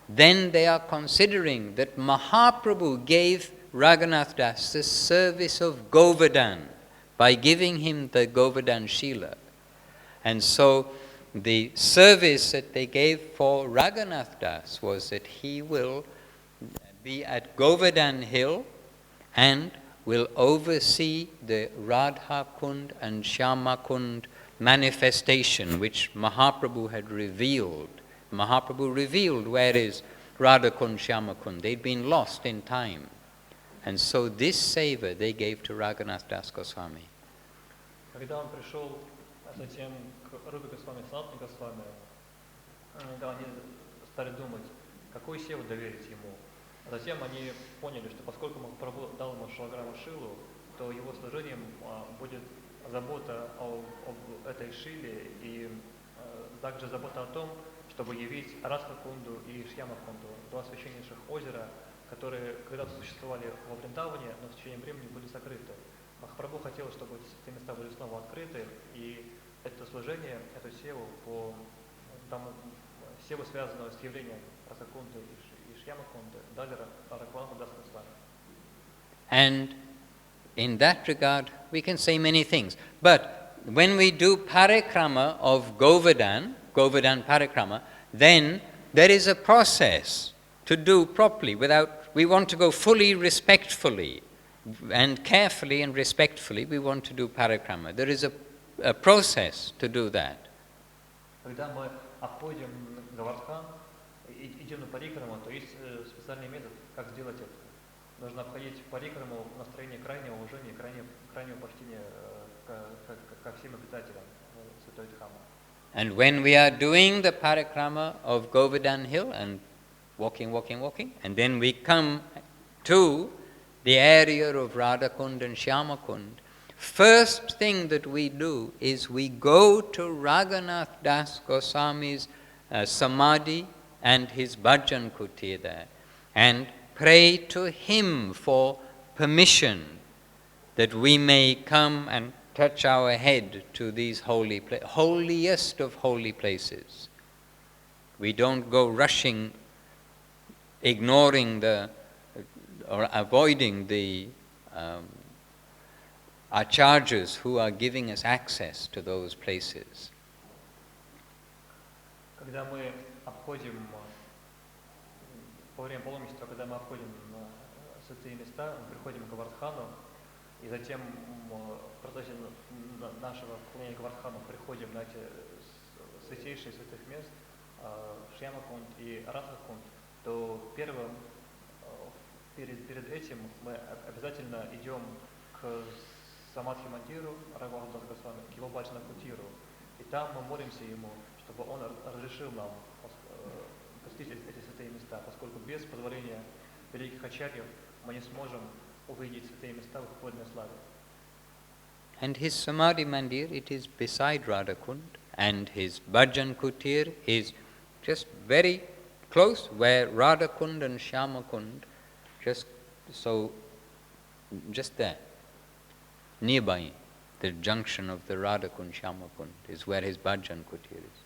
Then they are considering that Mahaprabhu gave Raghunath Das the service of Govardhan by giving him the Govardhan Shila. And so the service that they gave for Raghunath Das was that he will be at Govardhan Hill and will oversee the Radha Kund and Shyama Kund manifestation which Mahaprabhu had revealed. Mahaprabhu revealed where is Radha Kund, Shyama Kund. They'd been lost in time. And so this seva they gave to Raghunath Das Goswami. Когда он пришел затем к Рупе Госвами, Санатане Госвами, да, они стали думать, какую севу доверить ему. Затем они поняли, что поскольку Махапрабху дал ему Шилаграму Шилу, то его служением будет забота об этой Шиле и также забота о том, чтобы явить Радха-кунду и Шьяма-кунду, два священнейших озера, которые когда-то существовали во Вриндаване, но в течение времени были закрыты. Махапрабху хотел, чтобы эти места были снова открыты, и это служение, эту севу, севу, связанную с явлением Радха-кунды и Шьяма-кунды, дали Рагхунату Дасу Госвами. And in that regard, we can say many things. But when we do parikrama of Govardhan parikrama, then there is a process to do properly we want to go fully respectfully and carefully and respectfully we want to do parikrama. There is a process to do that. Когда мы обходим Гавардхан и идем на парикраму, то есть специальный метод, как сделать это. Нужно обходить парикраму в настроении крайнего уважения, крайнего почтения ко всем обитателям Святой Дхаммы. And when we are doing the parikrama of Govardhan Hill and walking, and then we come to the area of Radhakund and Shyamakund, first thing that we do is we go to Raghunath Das Goswami's Samadhi and his Bhajan Kutir there and pray to him for permission that we may come and touch our head to these holiest of holy places. We don't go rushing, ignoring or avoiding the acharyas who are giving us access to those places. Когда мы обходим во время паломничества, когда мы обходим святые места, мы приходим к Гавардхану, и затем в процессе нашего поклонения Гавардхану приходим на эти святейшие святых мест, Шьяма-кунд и Радха-кунд, то первым, перед этим мы обязательно идем к Самадхи-мандиру, Рагхунату Дасу Госвами, к его Баджана-кутиру, и там мы молимся ему, чтобы он разрешил нам посетить эти святые места, поскольку без позволения великих ачарьев мы не сможем увидеть святые места в их подлинной славе. And his Samadhi Mandir, it is beside Radhakund, and his Bhajan Kutir is just very close where Radhakund and Shyamakund, just there, nearby, the junction of the Radhakund Shyamakund is where his Bhajan Kutir is.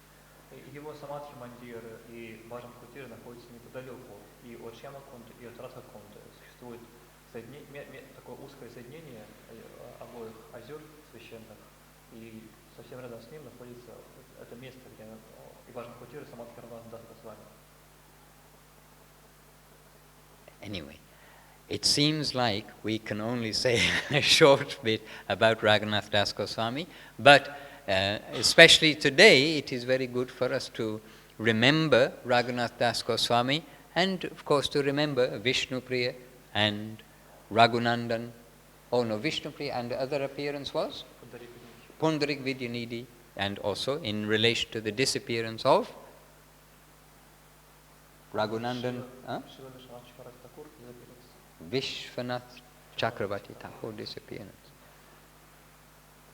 Его Самадхи-мандир и Баджан-кутир находятся неподалеку, и от Шьяма-кунда, и от Радха-кунда существует такое узкое соединение обоих озер священных, и совсем рядом с ним находится это место, где и Баджан-кутир, и Самадхи-Рагхунату Дасу Госвами. Anyway, it seems like we can only say a short bit about Raghunath Das Goswami, but especially today, it is very good for us to remember Raghunath Das Goswami and, of course, to remember Vishnupriya and Raghunandan. Oh no, Vishnupriya and the other appearance was? Pundarik Vidyanidhi, and also in relation to the disappearance of Raghunandan. Vishwanath Chakravarti Thakur disappearance.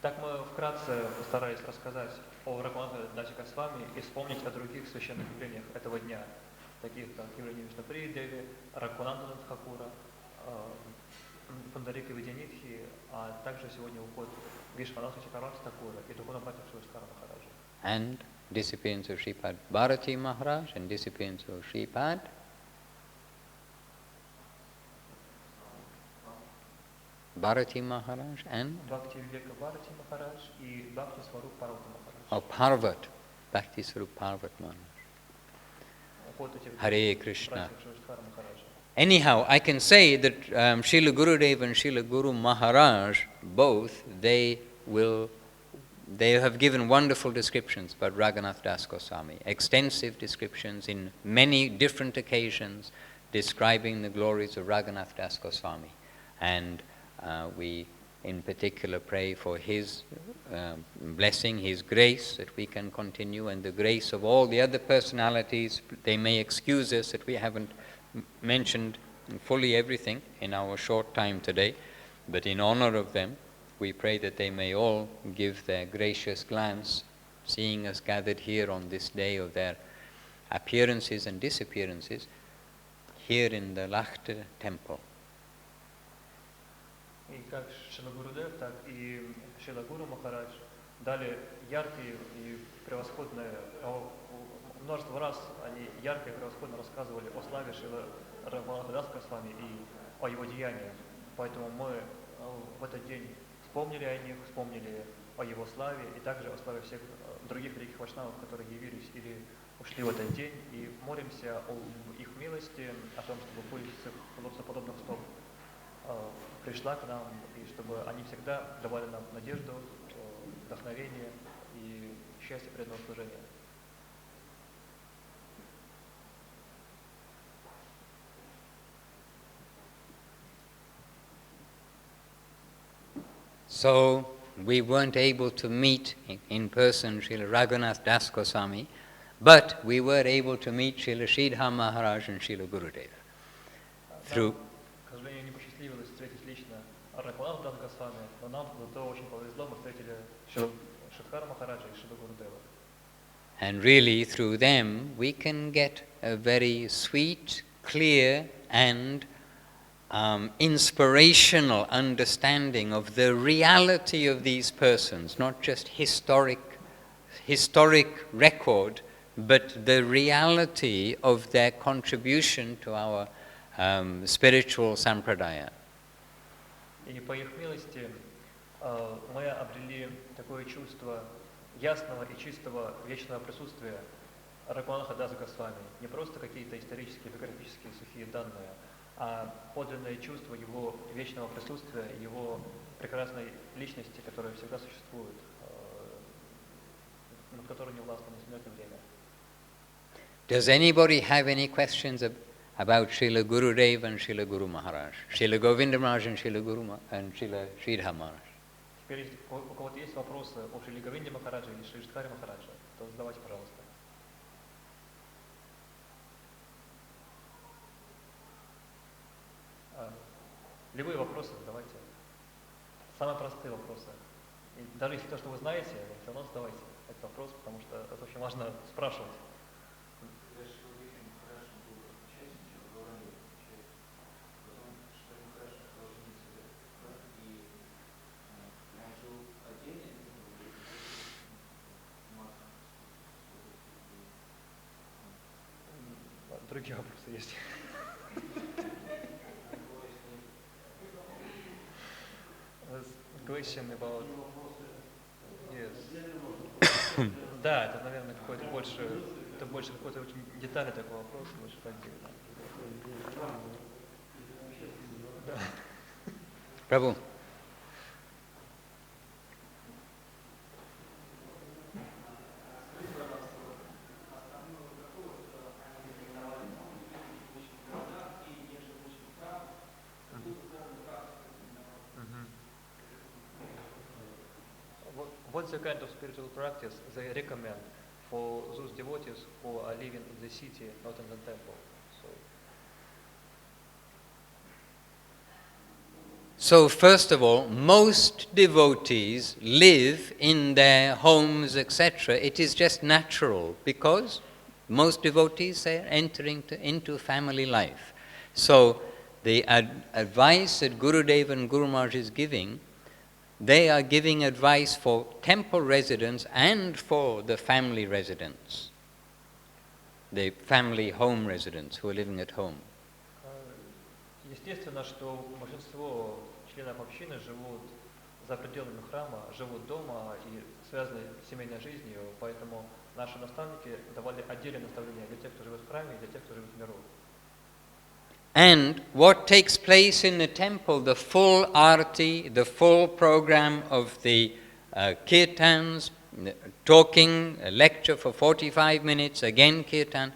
Так мы вкратце постарались рассказать о Рагхунату Дасе Госвами и вспомнить о других священных явлениях этого дня, таких как явление Вишнуприи Деви, Рагхунандана Тхакура, Пундарика Видянитхи, а также сегодня уход Вишванатха Чакраварти Такура и Духовного братья Шривастхара Махараджа. And disappearance of Sripad Bharati Maharaj and disappearance of Sripad. Bharati Maharaj and Bhakti Viveka Bharati Maharaj и Bhakti Swarup Parvati Maharaj. or Parvat, Bhakti Swarup Parvat Maharaj. Уход этих Hare Krishna. братьев Шривастхара Махараджа. Anyhow, I can say that Srila Gurudev and Srila Guru Maharaj, both, they have given wonderful descriptions about Raghunath Das Goswami, extensive descriptions in many different occasions describing the glories of Raghunath Das Goswami. And we in particular pray for his blessing, his grace, that we can continue, and the grace of all the other personalities. They may excuse us that we haven't mentioned fully everything in our short time today, but in honor of them, we pray that they may all give their gracious glance, seeing us gathered here on this day of their appearances and disappearances, here in the Lahta temple. И как Шрила Гурудев, так и Шрила Гуру Махарадж дали яркие и превосходные, множество раз они ярко и превосходно рассказывали о славе Шрила Рагунатха Даса Госвами и о его деяниях. Поэтому мы в этот день вспомнили о них, вспомнили о его славе и также о славе всех других великих вайшнавов, которые явились или ушли в этот день, и молимся о их милости, о том, чтобы пыль с их подобных стоп пришла к нам, и чтобы они всегда давали нам надежду, вдохновение и счастье преданного служения. So, we weren't able to meet in person Srila Raghunath Das Goswami, but we were able to meet Srila Sridhar Maharaj and Srila Gurudeva. Through К сожалению, не посчастливилось встретить лично Рагунатха Даса Госвами, но нам зато очень повезло, мы встретили Шридхара Махараджа и Шрила Гурудева. And really, through them, we can get a very sweet, clear, and inspirational understanding of the reality of these persons, not just historic record, but the reality of their contribution to our spiritual sampradaya. И по их милости мы обрели такое чувство ясного и чистого вечного присутствия Рагунатха Даса Госвами. Не просто какие-то исторические, биографические сухие данные, а подлинное чувство его вечного присутствия, его прекрасной личности, которая всегда существует, над которой не властно ни смерть, ни время. Does anybody have any questions about Srila Gurudev and Srila Guru Maharaj, Srila Govinda Maharaj and Srila Srila Sridhar Maharaj? Теперь, если у кого-то есть вопросы о Шриле Говинде Махараджа или Шри Шридхаре Махараджа, то задавайте, пожалуйста. Любые вопросы задавайте. Самые простые вопросы. И даже если то, что вы знаете, вы все равно задавайте этот вопрос, потому что это очень важно спрашивать. Другие вопросы есть. Question about... Yes. Да, это, наверное, какой-то больше какой-то очень детальный такой вопрос, больше отдельно. Prabhu. What's the kind of spiritual practice they recommend for those devotees who are living in the city, not in the temple? So first of all, most devotees live in their homes, etc. It is just natural because most devotees are entering into family life. So the advice that Gurudev and Guru Maharaj is giving, they are giving advice for temple residents and for the family residents, the family home residents who are living at home. Естественно, что большинство членов общины живут за пределами храма, живут дома и связаны с семейной жизнью, поэтому наши наставники давали отдельные наставления для тех, кто живет в храме, и для тех, кто живет в миру. And what takes place in the temple, the full arati, the full program of the kirtans, talking, a lecture for 45 minutes, again kirtan,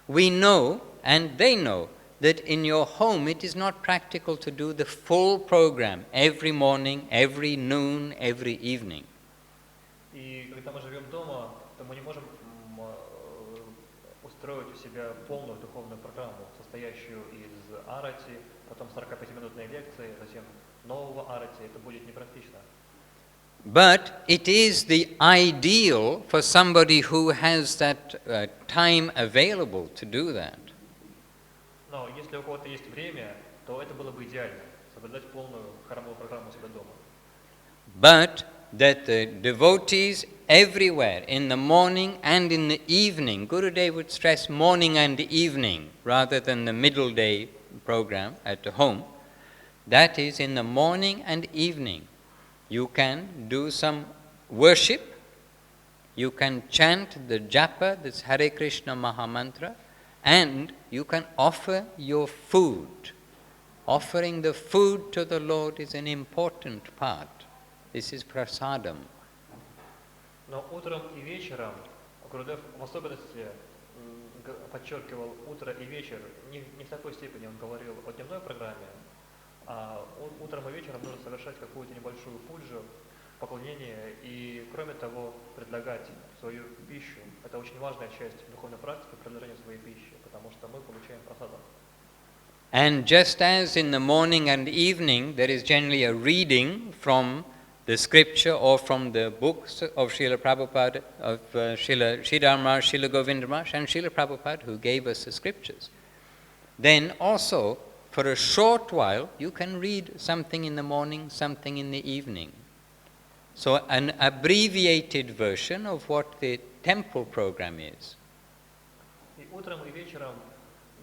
we know and they know that in your home it is not practical to do the full program every morning, every noon, every evening. И когда мы живем дома, то мы не можем устроить у себя полную духовную программу, состоящую из арати, потом 45-минутной лекции, затем нового арати. Это будет непрактично. But it is the ideal for somebody who has that time available to do that. Но если у кого-то есть время, то это было бы идеально, соблюдать полную храмовую программу у себя дома. But that the devotees everywhere, in the morning and in the evening, Gurudev would stress morning and evening rather than the middle day program at home. That is, in the morning and evening, you can do some worship, you can chant the japa, this Hare Krishna Mahamantra, and you can offer your food. Offering the food to the Lord is an important part. This is prasadam. Но утром и вечером Гурудев в особенности подчеркивал утро и вечер. Не в такой степени он говорил о дневной программе, а утром и вечером нужно совершать какую-то небольшую пуджу, поклонение и, кроме того, предлагать свою пищу. Это очень важная часть духовной практики, предложение своей пищи, потому что мы получаем прасадам. And just as in the morning and evening there is generally a reading from the scripture or from the books of Srila Prabhupada, of Srila Sridhar Maharaj, Srila Govinda Maharaj and Srila Prabhupada who gave us the scriptures, then also for a short while you can read something in the morning, something in the evening. So an abbreviated version of what the temple program is. И утром и вечером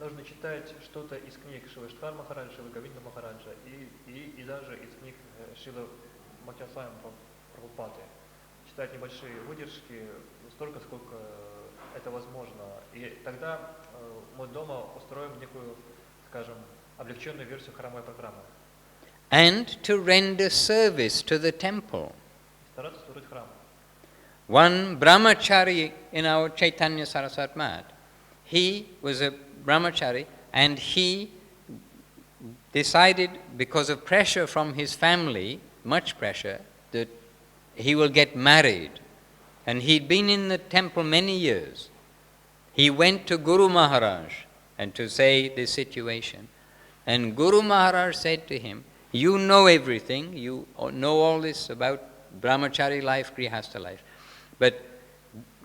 нужно читать что-то из книг Шрила Срипад Махараджа, Шрила Говинда Махараджа и даже из книг Шрила Бхактисвами Прабхупады. Читать небольшие выдержки, столько, сколько это возможно. И тогда мы дома устроим некую, скажем, облегченную версию храмовой программы. And to render service to the temple. Стараться служить храму. One brahmachari in our Chaitanya Saraswat Math, he was a brahmachari and he decided, because of pressure from his family, much pressure, that he will get married. And he'd been in the temple many years. He went to Guru Maharaj and to say this situation. And Guru Maharaj said to him, you know everything, you know all this about brahmachari life, grihastha life. But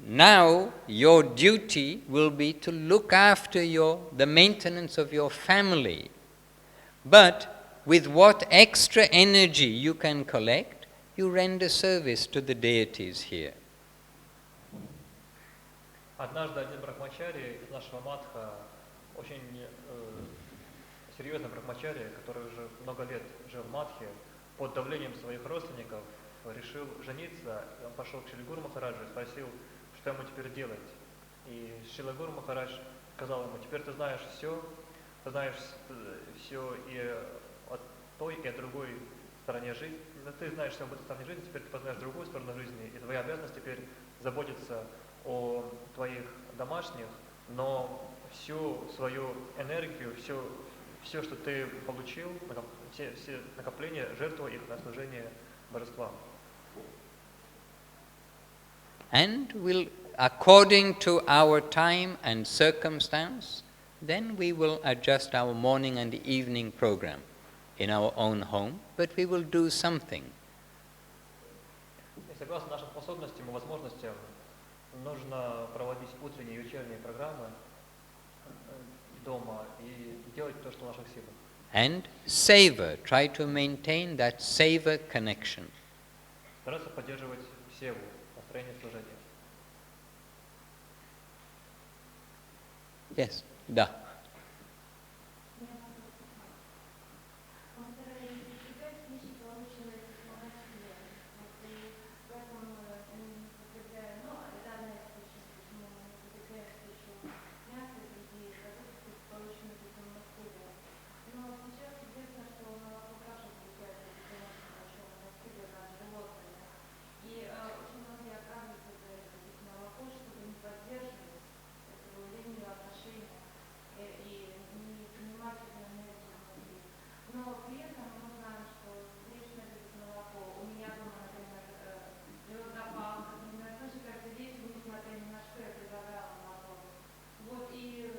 now your duty will be to look after the maintenance of your family. But with what extra energy you can collect, you render service to the deities here. Однажды один брахмачари из нашего матха, очень серьезный брахмачари, который уже много лет жил в матхе, под давлением своих родственников решил жениться. Он пошел к Шрила Гуру Махараджу и спросил, что ему теперь делать. И Шрила Гуру Махарадж сказал ему, теперь ты знаешь все и о той, и о другой стороне жизни. Ты знаешь все об этой стороне жизни, теперь ты познаешь другую сторону жизни, и твоя обязанность теперь заботиться о твоих домашних, но всю свою энергию, все, что ты получил, все накопления, жертвуй их на служение божествам. And will, according to our time and circumstance, then we will adjust our morning and evening program in our own home, but we will do something. И согласно нашим способностям и возможностям, нужно проводить утренние и вечерние программы дома и делать то, что в наших силах. and savor. Try to maintain that savor connection. Стараться поддерживать севу, настроение служения. Yes, da.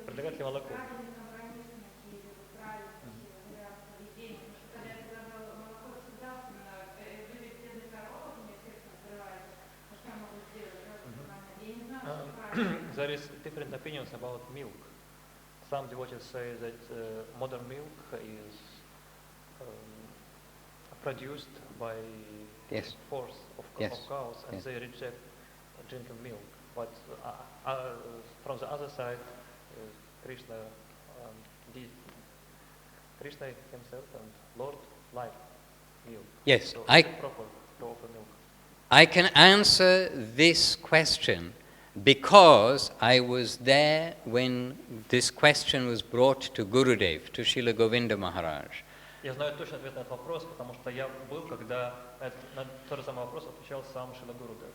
Предлагать ли молоко? There is different opinions about milk. Some devotees say that modern milk is produced by Yes. force of Yes. cows, and Yes. they reject drinking milk. But from the other side, Krishna Krishna himself and Lord like milk. Yes, So I- is it proper to offer milk? I can answer this question because I was there when this question was brought to Gurudev, to Srila Govinda Maharaj. Я знаю точно ответ на этот вопрос, потому что я был, когда на тот же самый вопрос отвечал сам Шрила Гурудев.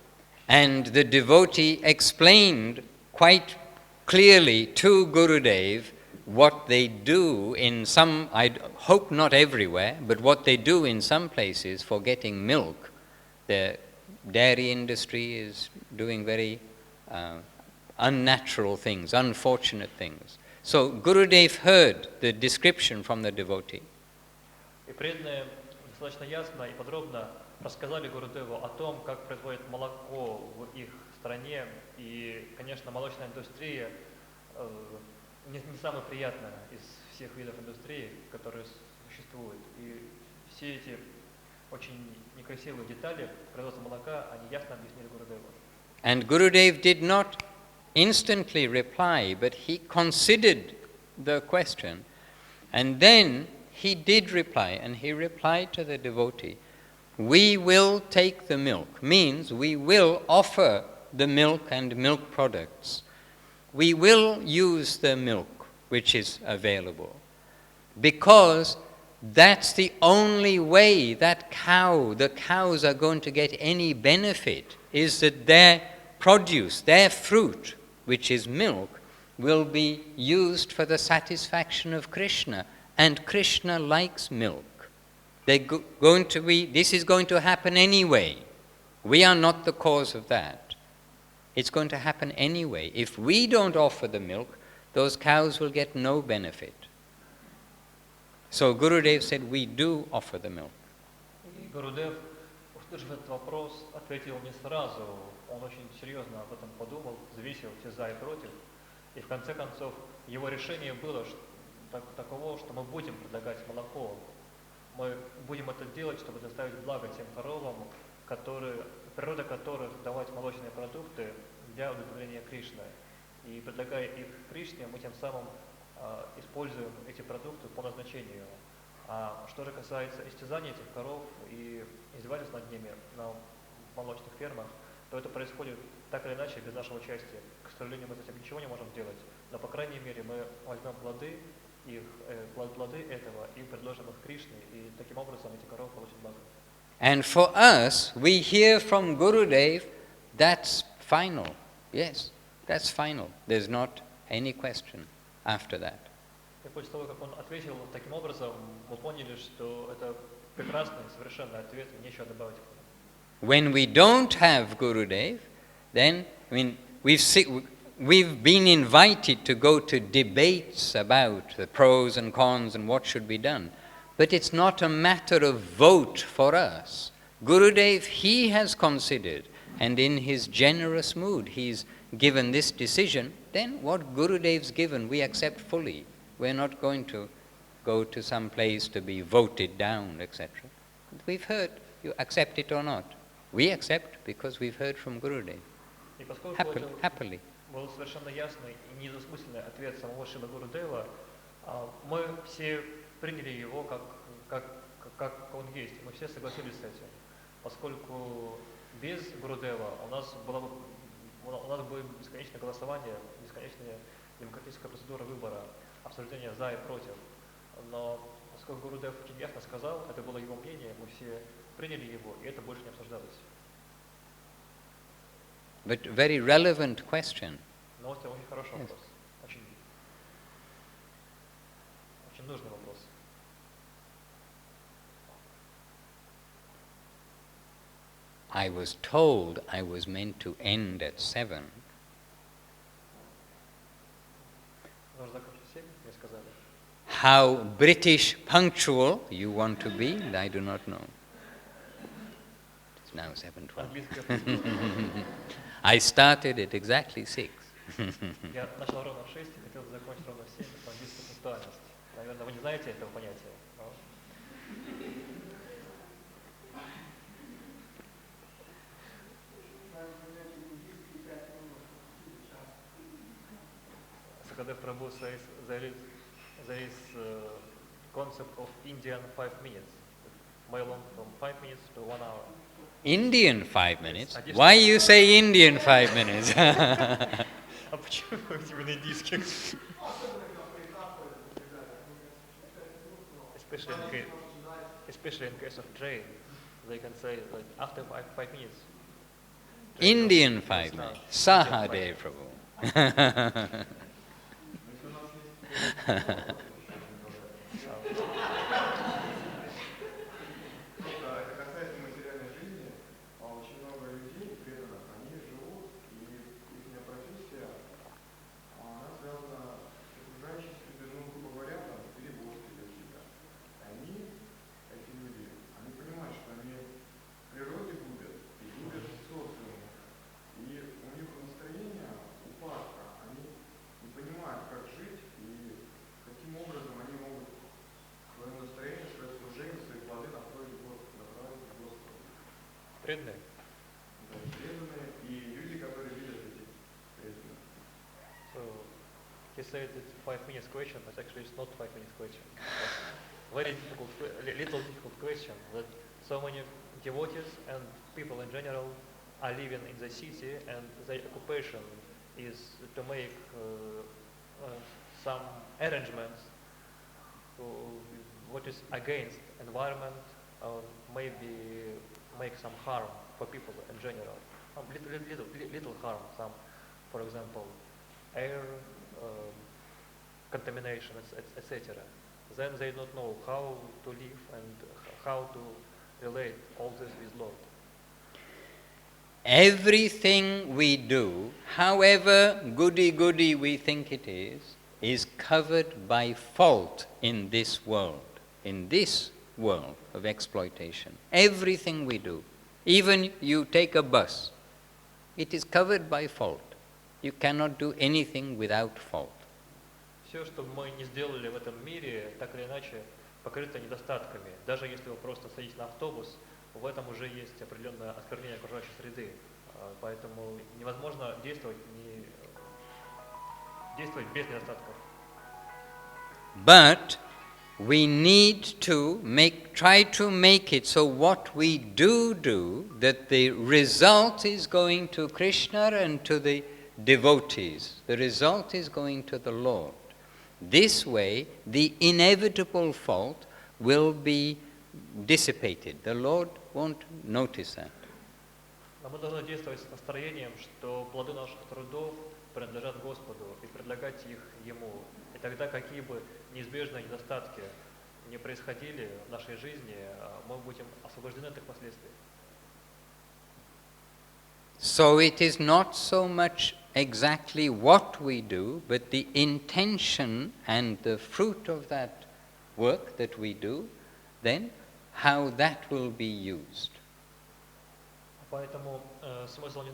And the devotee explained quite clearly to Gurudev what they do in some, I hope not everywhere, but what they do in some places for getting milk. The dairy industry is doing very unnatural things, unfortunate things. So Gurudev heard the description from the devotee. И преданные достаточно ясно и подробно рассказали Гурудеву о том, как производят молоко в их стране. И, конечно, молочная индустрия не самая приятная из всех видов индустрии, которые существуют. И все эти очень некрасивые детали производства молока, они ясно объяснили Гурудеву. And Gurudev did not instantly reply, but he considered the question. And then he did reply, and he replied to the devotee, "We will take the milk," means we will offer the milk and milk products. We will use the milk which is available, because that's the only way that the cows are going to get any benefit, is that their produce, their fruit, which is milk, will be used for the satisfaction of Krishna. And Krishna likes milk. This is going to happen anyway. We are not the cause of that. It's going to happen anyway. If we don't offer the milk, those cows will get no benefit. So Gurudev said, we do offer the milk. И Гурудев, услышав этот вопрос, ответил не сразу. Он очень серьезно об этом подумал, взвесил все за и против. И в конце концов его решение было таково, что мы будем предлагать молоко. Мы будем это делать, чтобы доставить благо тем коровам, природа которых давать молочные продукты для удовлетворения Кришны. И предлагая их Кришне, мы тем самым используем эти продукты по назначению. А что же касается истязания этих коров и издевательств над ними на молочных фермах, то это происходит так или иначе без нашего участия. К сожалению, мы с этим ничего не можем делать, но, по крайней мере, мы возьмем плоды этого и предложим их Кришне, и таким образом эти коровы получат благо. And for us, we hear from Gurudev, that's final. Yes, that's final. There's not any question after that. И после того, как он ответил таким образом, мы поняли, что это прекрасный, совершенный ответ, и нечего добавить к нему. When we don't have Gurudev, then, we've been invited to go to debates about the pros and cons and what should be done. But it's not a matter of vote for us. Gurudev, he has considered, and in his generous mood, he's given this decision. Then what Gurudev's given, we accept fully. We're not going to go to some place to be voted down, etc. We've heard, you accept it or not. We accept because we've heard from Gurudev. И поскольку это Happily. был совершенно ясный и недвусмысленный ответ самого Шрила Гурудева, мы все приняли его как он есть, мы все согласились с этим. Поскольку без Гурудева у нас было бы бесконечное голосование, бесконечная демократическая процедура выбора, обсуждение за и против. Но поскольку Гурудев очень ясно сказал, это было его мнение, мы все приняли его, и это больше не обсуждалось. But very relevant question. Но это очень хороший вопрос, очень нужный вопрос. I was told I was meant to end at 7. Нужно закончить в 7, мне сказали. How British punctual you want to be, I do not know. It's now 7:12. Английское. I started at exactly 6. Я начал ровно в 6 и хотел закончить ровно в 7, это английская пунктуальность. Наверное, вы не знаете этого понятия. Но... Sakadev Prabhu says there is concept of Indian 5 minutes. Way long from 5 minutes to 1 hour. Indian 5 minutes? Why you say Indian 5 minutes? А почему именно индийских? Especially in case of train, they can say like after 5 minutes. Indian 5 minutes. Sahadev Prabhu. Преданные. So he said it's 5 minutes question, but actually it's not 5 minutes question. Very difficult, little difficult question that so many devotees and people in general are living in the city and their occupation is to make some arrangements what is against environment or maybe make some harm for people in general. Little harm, some, for example, air contamination, etc. Then they don't know how to live and how to relate all this with Lord. Everything we do, however goody-goody we think it is covered by fault in this world of exploitation. Everything we do, even you take a bus, it is covered by fault. You cannot do anything without fault. Все, что мы не сделали в этом мире, так или иначе, покрыто недостатками. Даже если вы просто садитесь на автобус, в этом уже есть определенное осквернение окружающей среды. Поэтому невозможно действовать без недостатков. But we need to try to make it so what we do, that the result is going to Krishna and to the devotees. The result is going to the Lord. This way, the inevitable fault will be dissipated. The Lord won't notice that. Но мы должны действовать с настроением, что плоды наших трудов принадлежат Господу и предлагать их Ему. И тогда, какие бы неизбежные недостатки не происходили в нашей жизни, мы будем освобождены от их последствий. So it is not so much exactly what we do, but the intention and the fruit of that work that we do, then how that will be used. Поэтому смысл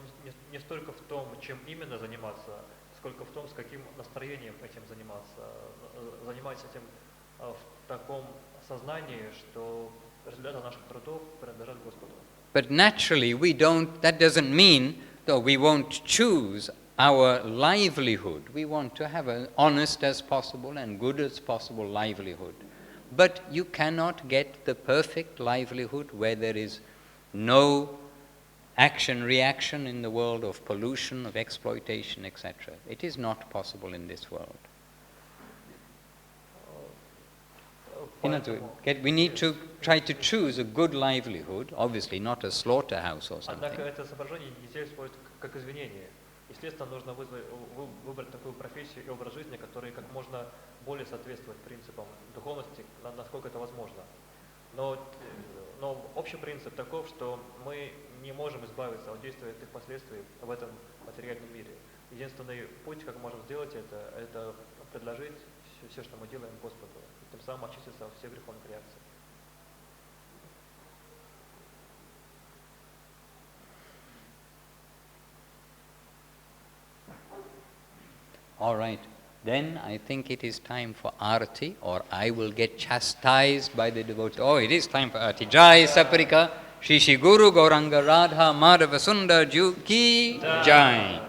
не столько в том, чем именно заниматься, сколько в том, с каким настроением этим заниматься. Заниматься этим в таком сознании, что результаты наших трудов принадлежат Господу. But naturally, that doesn't mean that we won't choose our livelihood. We want to have an honest as possible and good as possible livelihood. But you cannot get the perfect livelihood where there is no action-reaction in the world of pollution, of exploitation, etc. It is not possible in this world. We need to try to choose a good livelihood, obviously not a slaughterhouse or something. Однако это соображение нельзя использовать как извинение. Естественно, нужно выбрать такую профессию и образ жизни, который как можно более соответствует принципам духовности, насколько это возможно. Но общий принцип таков, что мы не можем избавиться от действия этих последствий в этом материальном мире. Единственный путь, как можем сделать это предложить все, что мы делаем Господу, и тем самым очиститься от всех греховных реакций. All right. Then I think it is time for arati, or I will get chastised by the devotee. Oh, it is time for arati. Jai Saparika, Shri Shri Guru Gauranga Radha Madhava Sundar Ju Ki Jai.